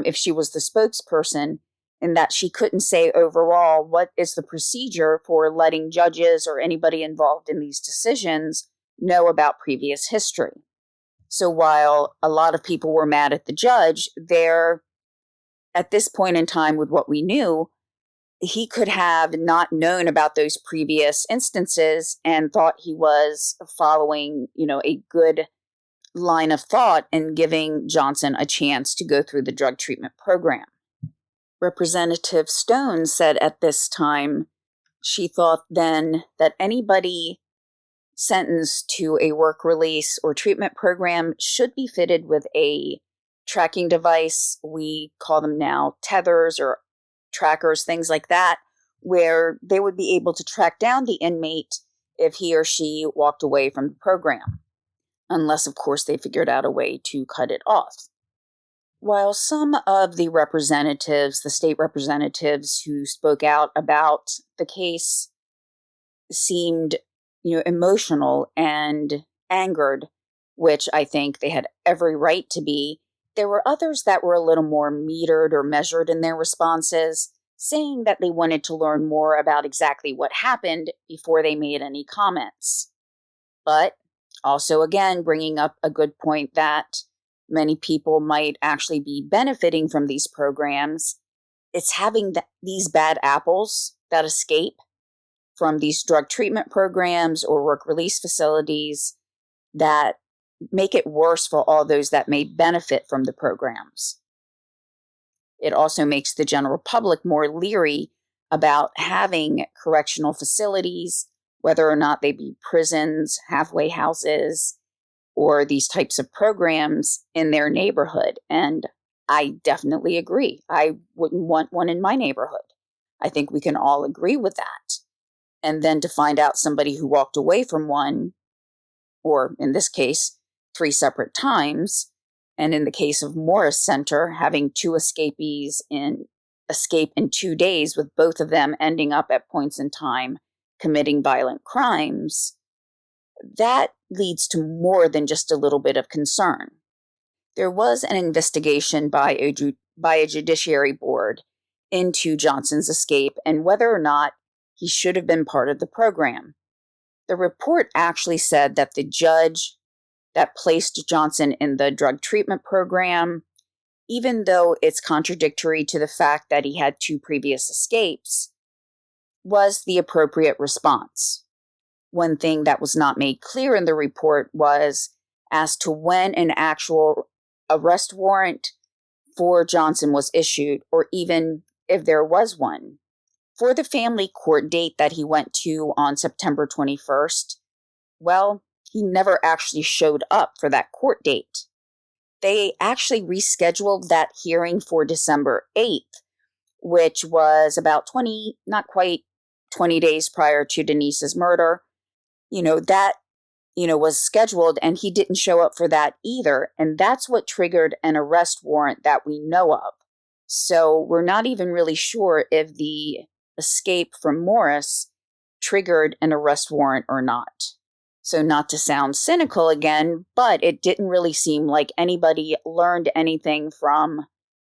if she was the spokesperson, in that she couldn't say overall what is the procedure for letting judges or anybody involved in these decisions know about previous history. So while a lot of people were mad at the judge, at this point in time with what we knew, he could have not known about those previous instances and thought he was following, a good line of thought and giving Johnson a chance to go through the drug treatment program. Representative Stone said at this time she thought then that anybody sentenced to a work release or treatment program should be fitted with a tracking device. We call them now tethers or trackers, things like that, where they would be able to track down the inmate if he or she walked away from the program, unless, of course, they figured out a way to cut it off. While some of the representatives, the state representatives who spoke out about the case seemed, emotional and angered, which I think they had every right to be, there were others that were a little more metered or measured in their responses, saying that they wanted to learn more about exactly what happened before they made any comments. But also, again, bringing up a good point that many people might actually be benefiting from these programs. It's having these bad apples that escape from these drug treatment programs or work release facilities that make it worse for all those that may benefit from the programs. It also makes the general public more leery about having correctional facilities, whether or not they be prisons, halfway houses, or these types of programs in their neighborhood. And I definitely agree. I wouldn't want one in my neighborhood. I think we can all agree with that. And then to find out somebody who walked away from one, or in this case, 3 separate times, and in the case of Morris Center, having 2 escapees escape in 2 days, with both of them ending up at points in time committing violent crimes, that leads to more than just a little bit of concern. There was an investigation by a judiciary board into Johnson's escape and whether or not he should have been part of the program. The report actually said that the judge that placed Johnson in the drug treatment program, even though it's contradictory to the fact that he had 2 previous escapes, was the appropriate response. One thing that was not made clear in the report was as to when an actual arrest warrant for Johnson was issued, or even if there was one. For the family court date that he went to on September 21st, well, he never actually showed up for that court date. They actually rescheduled that hearing for December 8th, which was about not quite 20 days prior to Denise's murder. That was scheduled, and he didn't show up for that either. And that's what triggered an arrest warrant that we know of. So we're not even really sure if the escape from Morris triggered an arrest warrant or not. So not to sound cynical again, but it didn't really seem like anybody learned anything from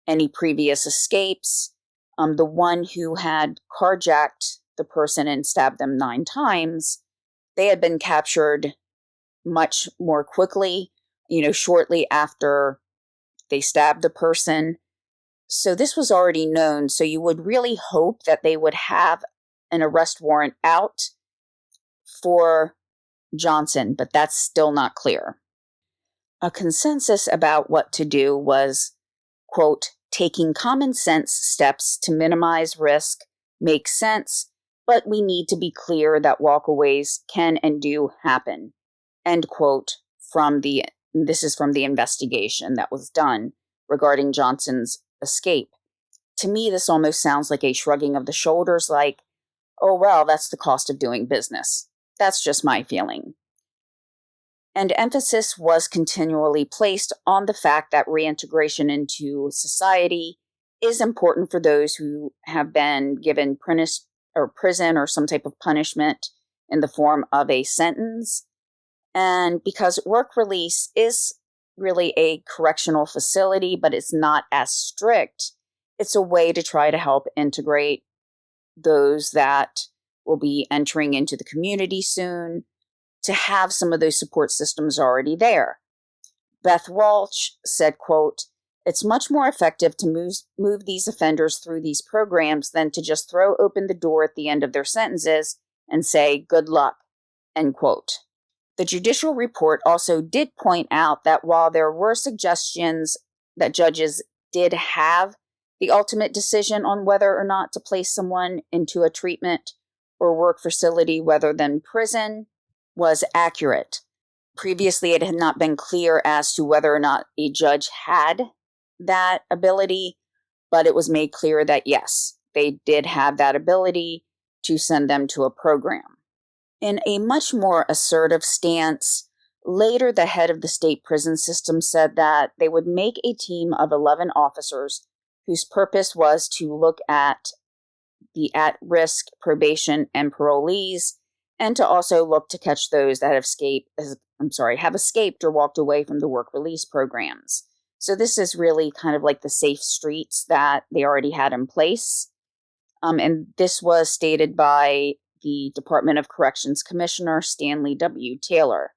any previous escapes. The one who had carjacked the person and stabbed them 9 times, they had been captured much more quickly, shortly after they stabbed the person. So this was already known. So you would really hope that they would have an arrest warrant out for Johnson, but that's still not clear. A consensus about what to do was, quote, taking common sense steps to minimize risk makes sense, but we need to be clear that walkaways can and do happen, end quote, this is from the investigation that was done regarding Johnson's escape. To me, this almost sounds like a shrugging of the shoulders, like, oh, well, that's the cost of doing business. That's just my feeling. And emphasis was continually placed on the fact that reintegration into society is important for those who have been given prison or some type of punishment in the form of a sentence. And because work release is really a correctional facility, but it's not as strict, it's a way to try to help integrate those that will be entering into the community soon, to have some of those support systems already there. Beth Walsh said, quote, it's much more effective to move these offenders through these programs than to just throw open the door at the end of their sentences and say, good luck, end quote. The judicial report also did point out that while there were suggestions that judges did have the ultimate decision on whether or not to place someone into a treatment or work facility rather than prison, was accurate. Previously, it had not been clear as to whether or not a judge had that ability, but it was made clear that yes, they did have that ability to send them to a program. In a much more assertive stance, later the head of the state prison system said that they would make a team of 11 officers whose purpose was to look at the at-risk probation and parolees, and to also look to catch those that have escaped or walked away from the work release programs. So this is really kind of like the safe streets that they already had in place. And this was stated by the Department of Corrections Commissioner Stanley W. Taylor.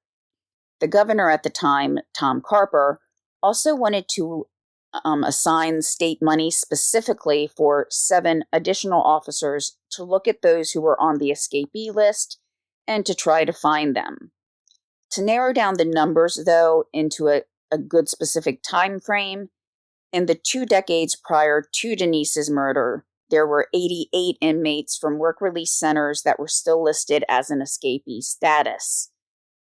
The governor at the time, Tom Carper, also wanted to assign state money specifically for 7 additional officers to look at those who were on the escapee list and to try to find them. To narrow down the numbers, though, into a good specific time frame, in the 2 decades prior to Denise's murder, there were 88 inmates from work release centers that were still listed as an escapee status.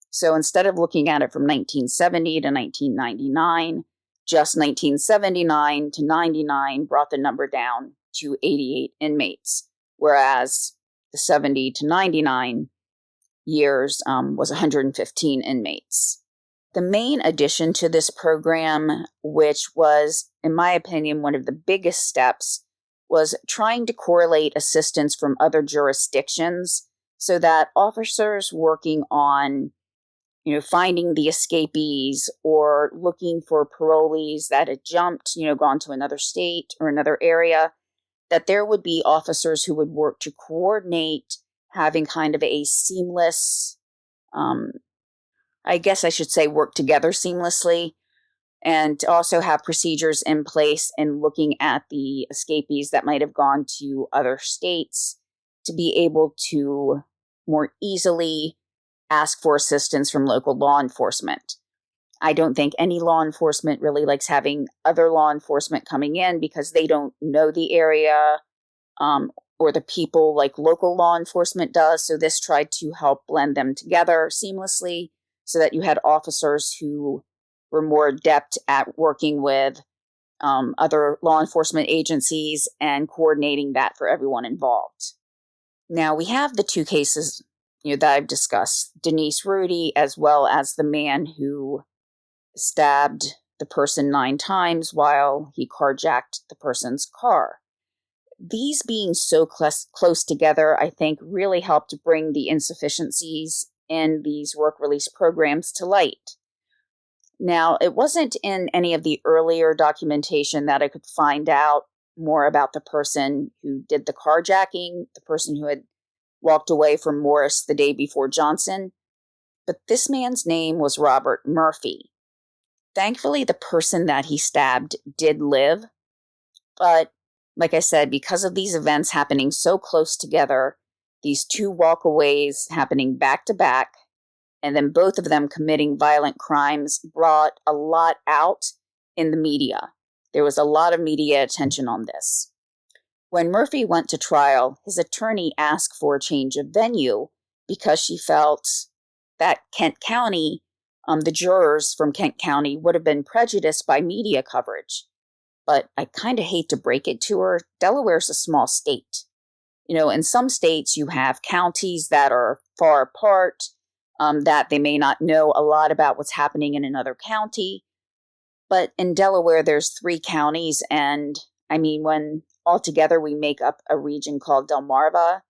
So instead of looking at it from 1970 to 1999, just 1979 to 99 brought the number down to 88 inmates, whereas the 70 to 99 years was 115 inmates. The main addition to this program, which was, in my opinion, one of the biggest steps, was trying to correlate assistance from other jurisdictions so that officers working on finding the escapees or looking for parolees that had jumped, gone to another state or another area, that there would be officers who would work to coordinate having kind of a seamless, I guess I should say work together seamlessly, and to also have procedures in place in looking at the escapees that might have gone to other states to be able to more easily ask for assistance from local law enforcement. I don't think any law enforcement really likes having other law enforcement coming in because they don't know the area or the people like local law enforcement does. So this tried to help blend them together seamlessly so that you had officers who were more adept at working with other law enforcement agencies and coordinating that for everyone involved. Now we have the 2 cases that I've discussed, Denise Rhudy, as well as the man who stabbed the person 9 times while he carjacked the person's car. These being so close together, I think, really helped bring the insufficiencies in these work release programs to light. Now, it wasn't in any of the earlier documentation that I could find out more about the person who did the carjacking, the person who had walked away from Morris the day before Johnson. But this man's name was Robert Murphy. Thankfully, the person that he stabbed did live, but like I said, because of these events happening so close together, these two walkaways happening back to back, and then both of them committing violent crimes brought a lot out in the media. There was a lot of media attention on this. When Murphy went to trial, his attorney asked for a change of venue because she felt that Kent County, the jurors from Kent County would have been prejudiced by media coverage. But I kind of hate to break it to her. Delaware's a small state. In some states you have counties that are far apart, that they may not know a lot about what's happening in another county. But in Delaware, there's 3 counties, and when altogether we make up a region called Delmarva,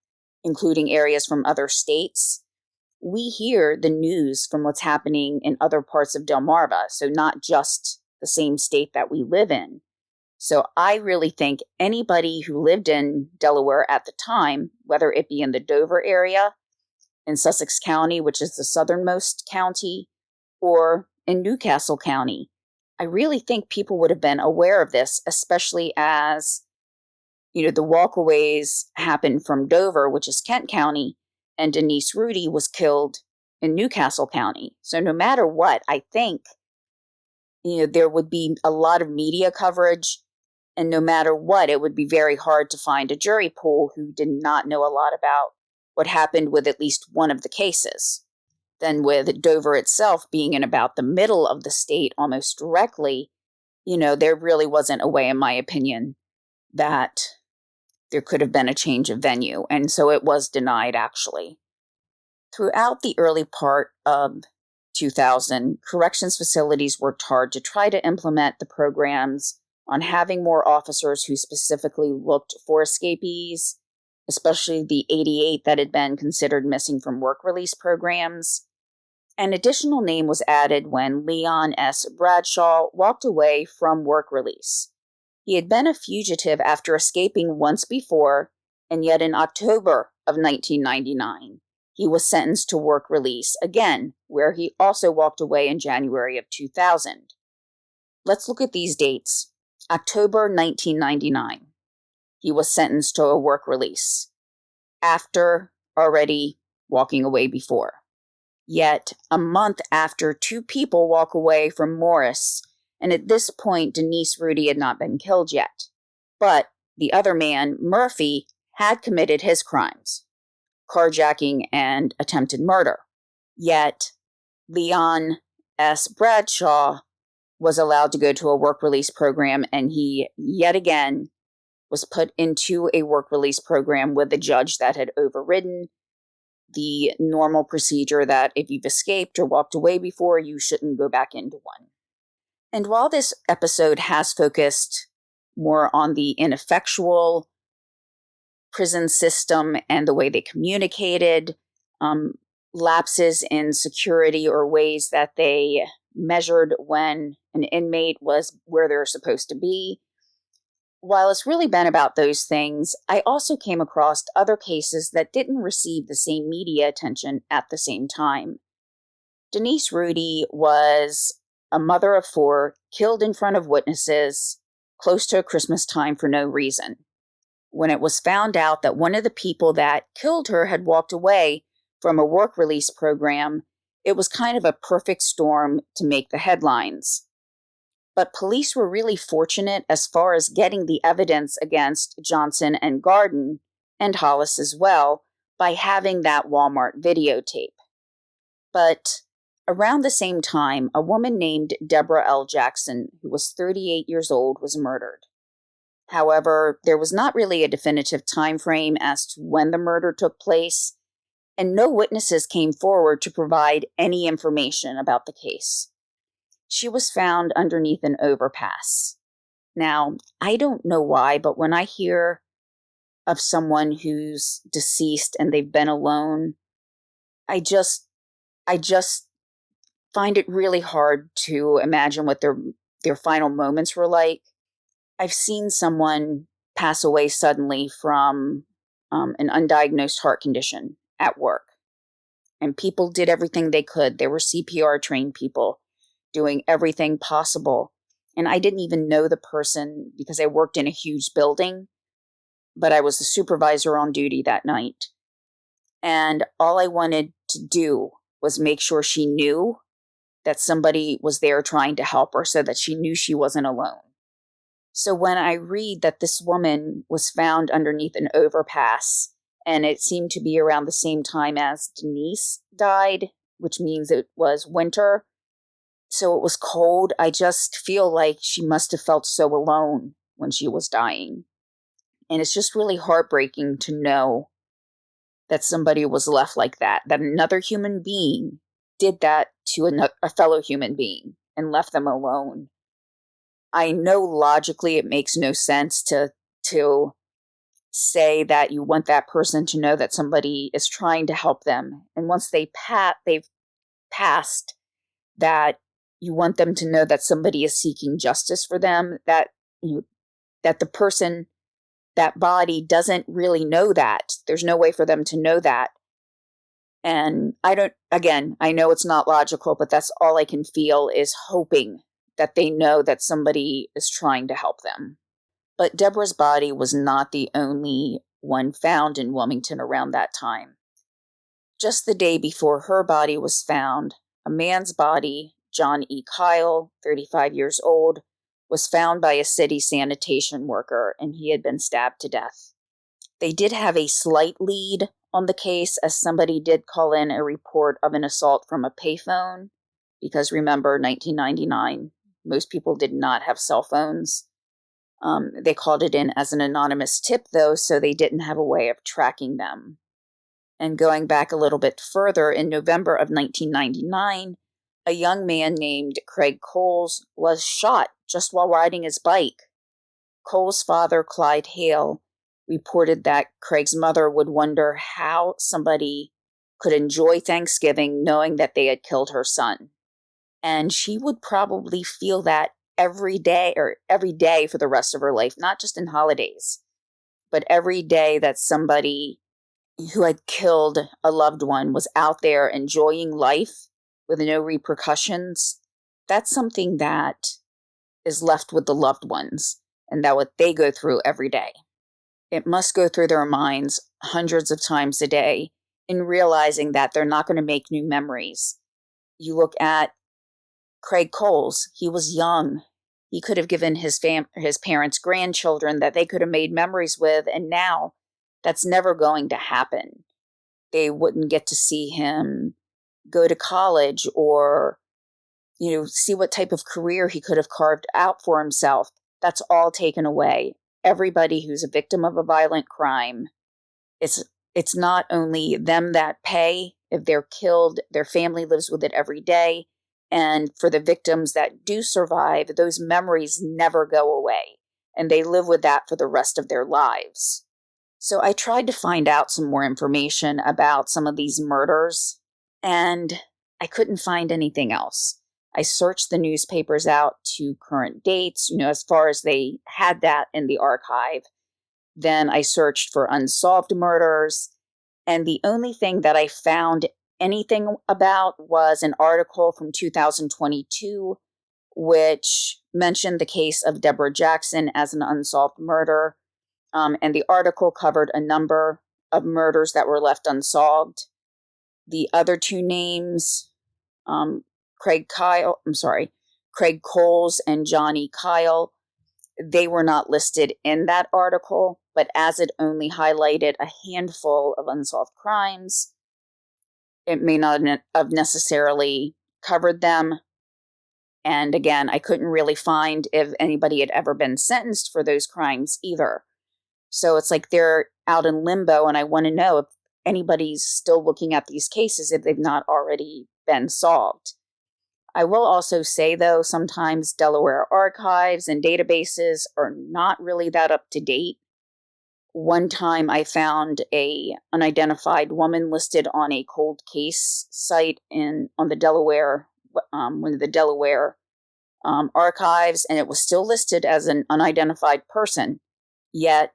including areas from other states, we hear the news from what's happening in other parts of Delmarva, so not just the same state that we live in. So I really think anybody who lived in Delaware at the time, whether it be in the Dover area, in Sussex County, which is the southernmost county, or in Newcastle County, I really think people would have been aware of this, especially as, the walkaways happened from Dover, which is Kent County, and Denise Rhudy was killed in Newcastle County. So no matter what, I think, there would be a lot of media coverage, and no matter what, it would be very hard to find a jury pool who did not know a lot about what happened with at least one of the cases. Then with Dover itself being in about the middle of the state almost directly, there really wasn't a way, in my opinion, that there could have been a change of venue. And so it was denied, actually. Throughout the early part of 2000, corrections facilities worked hard to try to implement the programs on having more officers who specifically looked for escapees, especially the 88 that had been considered missing from work release programs. An additional name was added when Leon S. Bradshaw walked away from work release. He had been a fugitive after escaping once before, and yet in October of 1999, he was sentenced to work release again, where he also walked away in January of 2000. Let's look at these dates. October 1999, he was sentenced to a work release, after already walking away before. Yet, a month after, 2 people walk away from Morris, and at this point, Denise Rhudy had not been killed yet. But the other man, Murphy, had committed his crimes, carjacking and attempted murder. Yet, Leon S. Bradshaw was allowed to go to a work release program, and he, yet again, was put into a work release program with a judge that had overridden the normal procedure that if you've escaped or walked away before, you shouldn't go back into one. And while this episode has focused more on the ineffectual prison system and the way they communicated, lapses in security or ways that they measured when an inmate was where they're supposed to be, while it's really been about those things, I also came across other cases that didn't receive the same media attention at the same time. Denise Rhudy was a mother of 4, killed in front of witnesses, close to Christmas time for no reason. When it was found out that one of the people that killed her had walked away from a work release program, it was kind of a perfect storm to make the headlines. But police were really fortunate as far as getting the evidence against Johnson and Garden, and Hollis as well, by having that Walmart videotape. But around the same time, a woman named Deborah L. Jackson, who was 38 years old, was murdered. However, there was not really a definitive time frame as to when the murder took place, and no witnesses came forward to provide any information about the case. She was found underneath an overpass. Now, I don't know why, but when I hear of someone who's deceased and they've been alone, I just find it really hard to imagine what their final moments were like. I've seen someone pass away suddenly from an undiagnosed heart condition at work. And people did everything they could. They were CPR trained people doing everything possible. And I didn't even know the person because I worked in a huge building, but I was the supervisor on duty that night. And all I wanted to do was make sure she knew that somebody was there trying to help her so that she knew she wasn't alone. So when I read that this woman was found underneath an overpass, and it seemed to be around the same time as Denise died, which means it was winter, so it was cold, I just feel like she must have felt so alone when she was dying. And it's just really heartbreaking to know that somebody was left like that another human being did that to a fellow human being and left them alone. I know logically it makes no sense to say that you want that person to know that somebody is trying to help them. And once they've passed, that you want them to know that somebody is seeking justice for them, that that the person, that body doesn't really know that. There's no way for them to know that. And I know it's not logical, but that's all I can feel is hoping that they know that somebody is trying to help them. But Deborah's body was not the only one found in Wilmington around that time. Just the day before her body was found, a man's body, John E. Kyle, 35 years old, was found by a city sanitation worker, and he had been stabbed to death. They did have a slight lead on the case, as somebody did call in a report of an assault from a payphone, because remember, 1999, most people did not have cell phones. They called it in as an anonymous tip, though, so they didn't have a way of tracking them. And going back a little bit further, in November of 1999, a young man named Craig Coles was shot just while riding his bike. Cole's father, Clyde Hale, reported that Craig's mother would wonder how somebody could enjoy Thanksgiving knowing that they had killed her son. And she would probably feel that every day for the rest of her life, not just in holidays, but every day that somebody who had killed a loved one was out there enjoying life with no repercussions. That's something that is left with the loved ones, and that what they go through every day. It must go through their minds hundreds of times a day in realizing that they're not going to make new memories. You look at Craig Coles. He was young. He could have given his parents grandchildren that they could have made memories with, and now that's never going to happen. They wouldn't get to see him go to college or, see what type of career he could have carved out for himself. That's all taken away. Everybody who's a victim of a violent crime, it's not only them that pay. If they're killed, their family lives with it every day. And for the victims that do survive, those memories never go away, and they live with that for the rest of their lives. So I tried to find out some more information about some of these murders, and I couldn't find anything else. I searched the newspapers out to current dates, as far as they had that in the archive. Then I searched for unsolved murders, and the only thing that I found anything about was an article from 2022, which mentioned the case of Deborah Jackson as an unsolved murder. And the article covered a number of murders that were left unsolved. The other two names, Craig Coles and Johnny Kyle, they were not listed in that article, but as it only highlighted a handful of unsolved crimes, it may not have necessarily covered them. And again, I couldn't really find if anybody had ever been sentenced for those crimes either. So it's like they're out in limbo, and I want to know if anybody's still looking at these cases if they've not already been solved. I will also say, though, sometimes Delaware archives and databases are not really that up to date. One time I found a unidentified woman listed on a cold case site on the Delaware, one of the Delaware archives, and it was still listed as an unidentified person. Yet,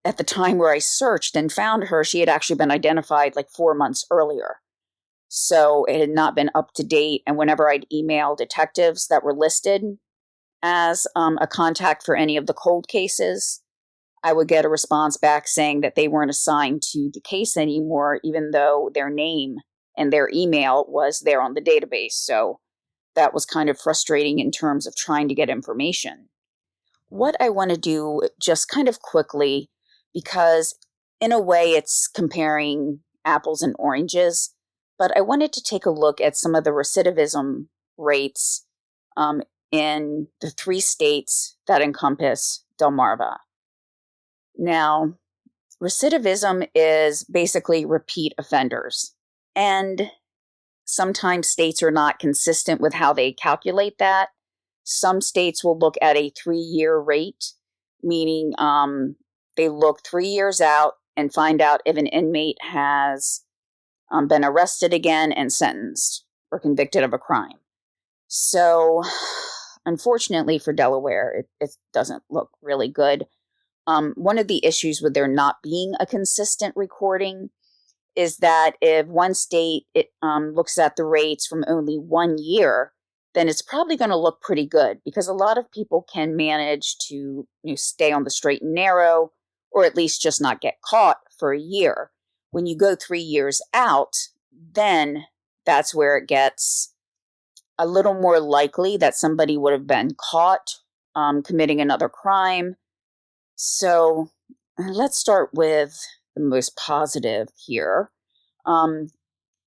at the time where I searched and found her, she had actually been identified like 4 months earlier. So it had not been up to date. And whenever I'd email detectives that were listed as a contact for any of the cold cases, I would get a response back saying that they weren't assigned to the case anymore, even though their name and their email was there on the database. So that was kind of frustrating in terms of trying to get information. What I want to do just kind of quickly, because in a way it's comparing apples and oranges, but I wanted to take a look at some of the recidivism rates in the 3 states that encompass Delmarva. Now, recidivism is basically repeat offenders, and sometimes states are not consistent with how they calculate that. Some states will look at a 3-year rate, meaning they look 3 years out and find out if an inmate has been arrested again and sentenced or convicted of a crime. So, unfortunately for Delaware, it doesn't look really good. One of the issues with there not being a consistent recording is that if one state looks at the rates from only 1 year, then it's probably going to look pretty good, because a lot of people can manage to stay on the straight and narrow, or at least just not get caught for a year. When you go 3 years out, then that's where it gets a little more likely that somebody would have been caught committing another crime. So let's start with the most positive here.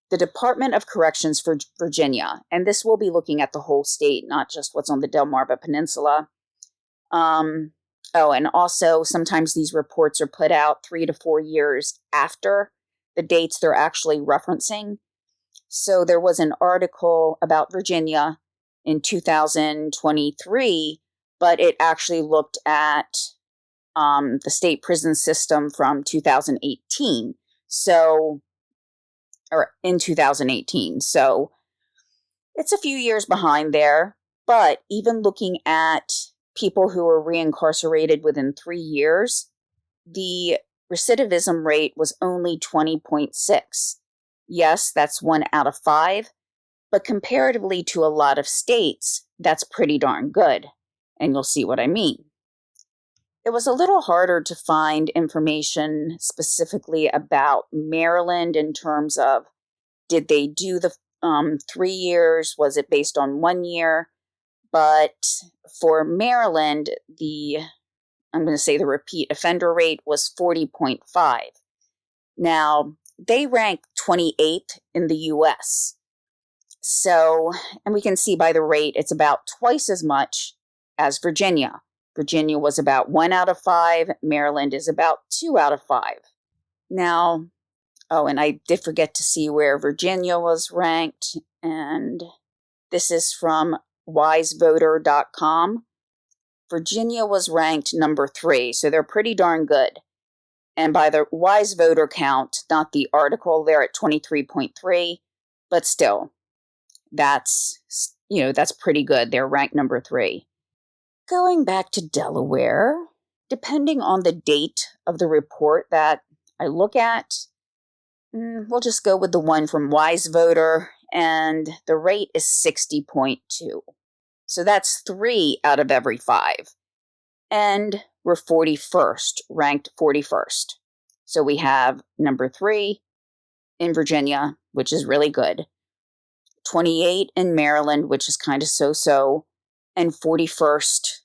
The Department of Corrections for Virginia, and this will be looking at the whole state, not just what's on the Delmarva Peninsula. And also sometimes these reports are put out 3 to 4 years after the dates they're actually referencing. So there was an article about Virginia in 2023, but it actually looked at the state prison system from 2018. Or in 2018. So it's a few years behind there. But even looking at people who were reincarcerated within 3 years, the recidivism rate was only 20.6. Yes, that's 1 out of 5. But comparatively to a lot of states, that's pretty darn good. And you'll see what I mean. It was a little harder to find information specifically about Maryland in terms of, did they do the 3 years? Was it based on 1 year? But for Maryland, I'm going to say the repeat offender rate was 40.5. Now, they rank 28th in the U.S. So, and we can see by the rate, it's about twice as much as Virginia. Virginia was about 1 out of 5. Maryland is about 2 out of 5. Now, and I did forget to see where Virginia was ranked. And this is from wisevoter.com. Virginia was ranked number 3, so they're pretty darn good. And by the Wise Voter count, not the article, they're at 23.3, but still, that's pretty good. They're ranked number 3. Going back to Delaware, depending on the date of the report that I look at, we'll just go with the one from Wise Voter, and the rate is 60.2. So that's 3 out of every 5. And we're 41st, ranked 41st. So we have number 3 in Virginia, which is really good, 28 in Maryland, which is kind of so-so, and 41st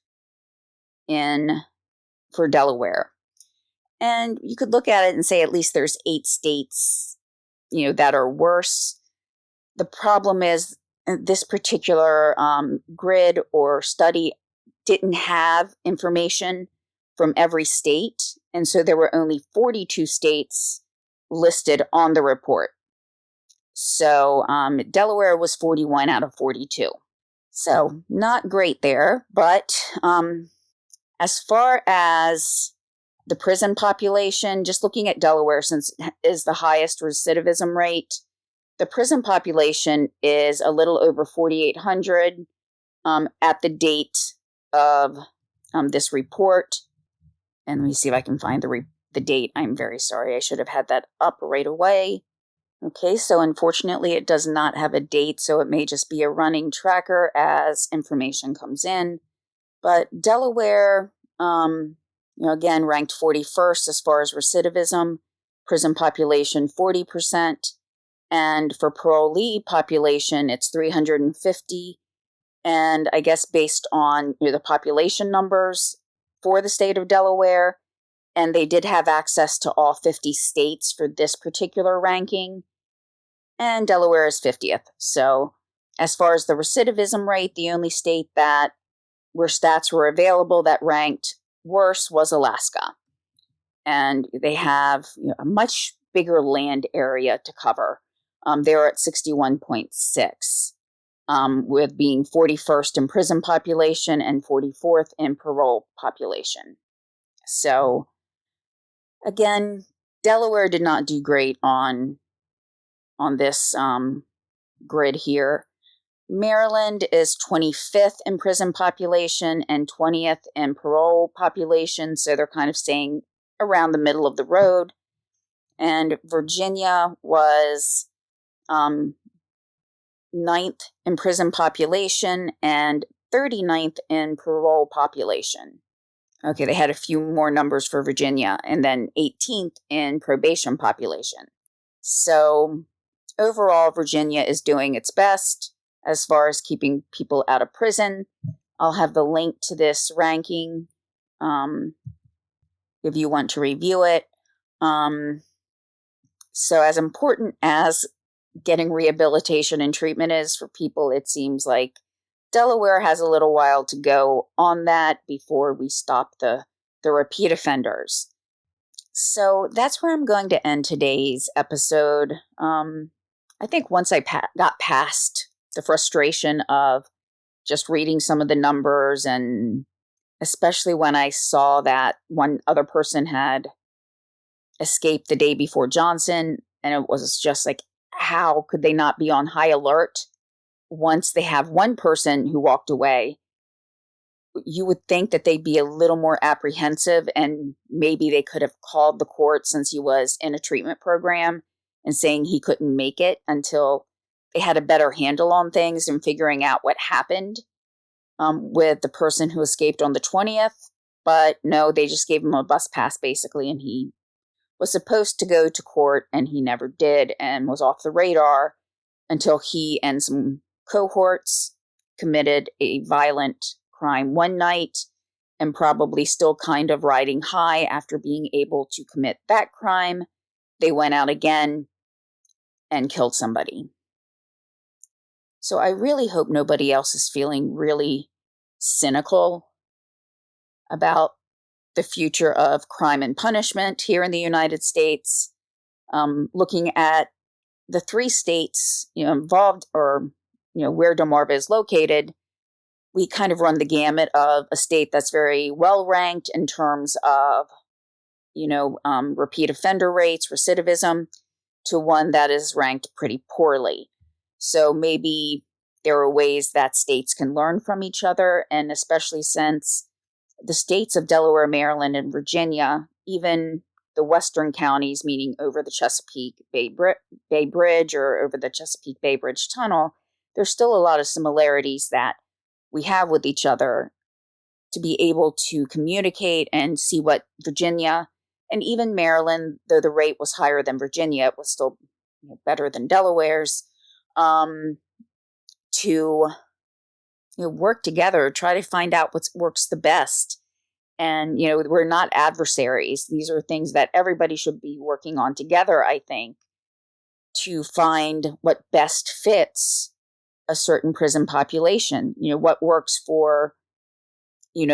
for Delaware. And you could look at it and say at least there's 8 states, that are worse. The problem is this particular grid or study didn't have information from every state, and so there were only 42 states listed on the report. So Delaware was 41 out of 42. So not great there, but as far as the prison population, just looking at Delaware, since it is the highest recidivism rate, the prison population is a little over 4,800 at the date of this report. And let me see if I can find the date. I'm very sorry. I should have had that up right away. Okay, so unfortunately it does not have a date, so it may just be a running tracker as information comes in. But Delaware, again, ranked 41st as far as recidivism, prison population 40%, and for parolee population, it's 350. And I guess based on the population numbers for the state of Delaware, and they did have access to all 50 states for this particular ranking, and Delaware is 50th. So as far as the recidivism rate, the only state that where stats were available that ranked worse was Alaska. And they have a much bigger land area to cover. They're at 61.6, with being 41st in prison population and 44th in parole population. So, again, Delaware did not do great on this grid here. Maryland is 25th in prison population and 20th in parole population, so they're kind of staying around the middle of the road. And Virginia was 9th in prison population and 39th in parole population. Okay, they had a few more numbers for Virginia, and then 18th in probation population. So overall, Virginia is doing its best as far as keeping people out of prison. I'll have the link to this ranking if you want to review it. So as important as getting rehabilitation and treatment is for people, it seems like Delaware has a little while to go on that before we stop the repeat offenders. So that's where I'm going to end today's episode. I think once I got past the frustration of just reading some of the numbers, and especially when I saw that one other person had escaped the day before Johnson, and it was just like, how could they not be on high alert once they have one person who walked away? You would think that they'd be a little more apprehensive, and maybe they could have called the court since he was in a treatment program and saying he couldn't make it until they had a better handle on things and figuring out what happened with the person who escaped on the 20th. But no, they just gave him a bus pass basically, and he was supposed to go to court and he never did and was off the radar until he and some cohorts committed a violent crime one night, and probably still kind of riding high after being able to commit that crime. They went out again and killed somebody. So I really hope nobody else is feeling really cynical about the future of crime and punishment here in the United States. Looking at the 3 states involved, or where Delmarva is located, we kind of run the gamut of a state that's very well ranked in terms of repeat offender rates, recidivism, to one that is ranked pretty poorly. So maybe there are ways that states can learn from each other, and especially since the states of Delaware, Maryland, and Virginia, even the western counties, meaning over the Chesapeake Bay Bridge or over the Chesapeake Bay Bridge Tunnel, there's still a lot of similarities that we have with each other to be able to communicate and see what Virginia and even Maryland, though the rate was higher than Virginia, it was still better than Delaware's, to work together, try to find out what works the best. And, we're not adversaries. These are things that everybody should be working on together, I think, to find what best fits a certain prison population. What works for,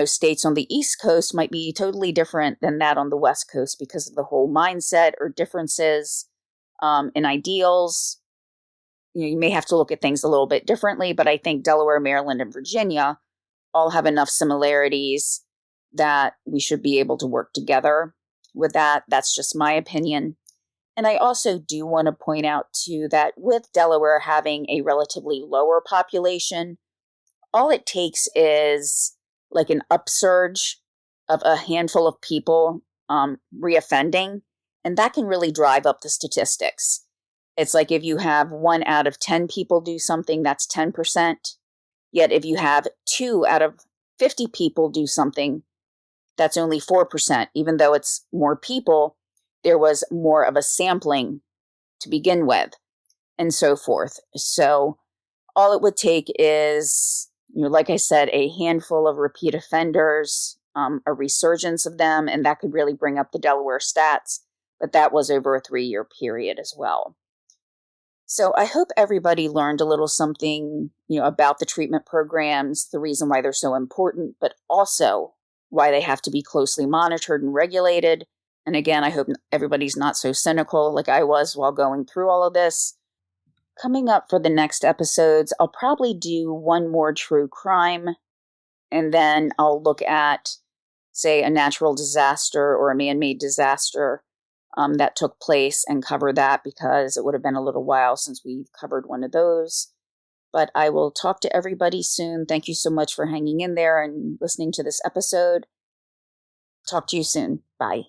states on the East Coast might be totally different than that on the West Coast because of the whole mindset or differences in ideals. You may have to look at things a little bit differently, but I think Delaware, Maryland, and Virginia all have enough similarities that we should be able to work together with that. That's just my opinion. And I also do want to point out, too, that with Delaware having a relatively lower population, all it takes is like an upsurge of a handful of people reoffending, and that can really drive up the statistics. It's like if you have 1 out of 10 people do something, that's 10%. Yet if you have 2 out of 50 people do something, that's only 4%. Even though it's more people, there was more of a sampling to begin with, and so forth. So all it would take is, like I said, a handful of repeat offenders, a resurgence of them, and that could really bring up the Delaware stats. But that was over a 3-year period as well. So I hope everybody learned a little something, about the treatment programs, the reason why they're so important, but also why they have to be closely monitored and regulated. And again, I hope everybody's not so cynical like I was while going through all of this. Coming up for the next episodes, I'll probably do one more true crime, and then I'll look at, say, a natural disaster or a man-made disaster that took place and cover that, because it would have been a little while since we've covered one of those. But I will talk to everybody soon. Thank you so much for hanging in there and listening to this episode. Talk to you soon. Bye.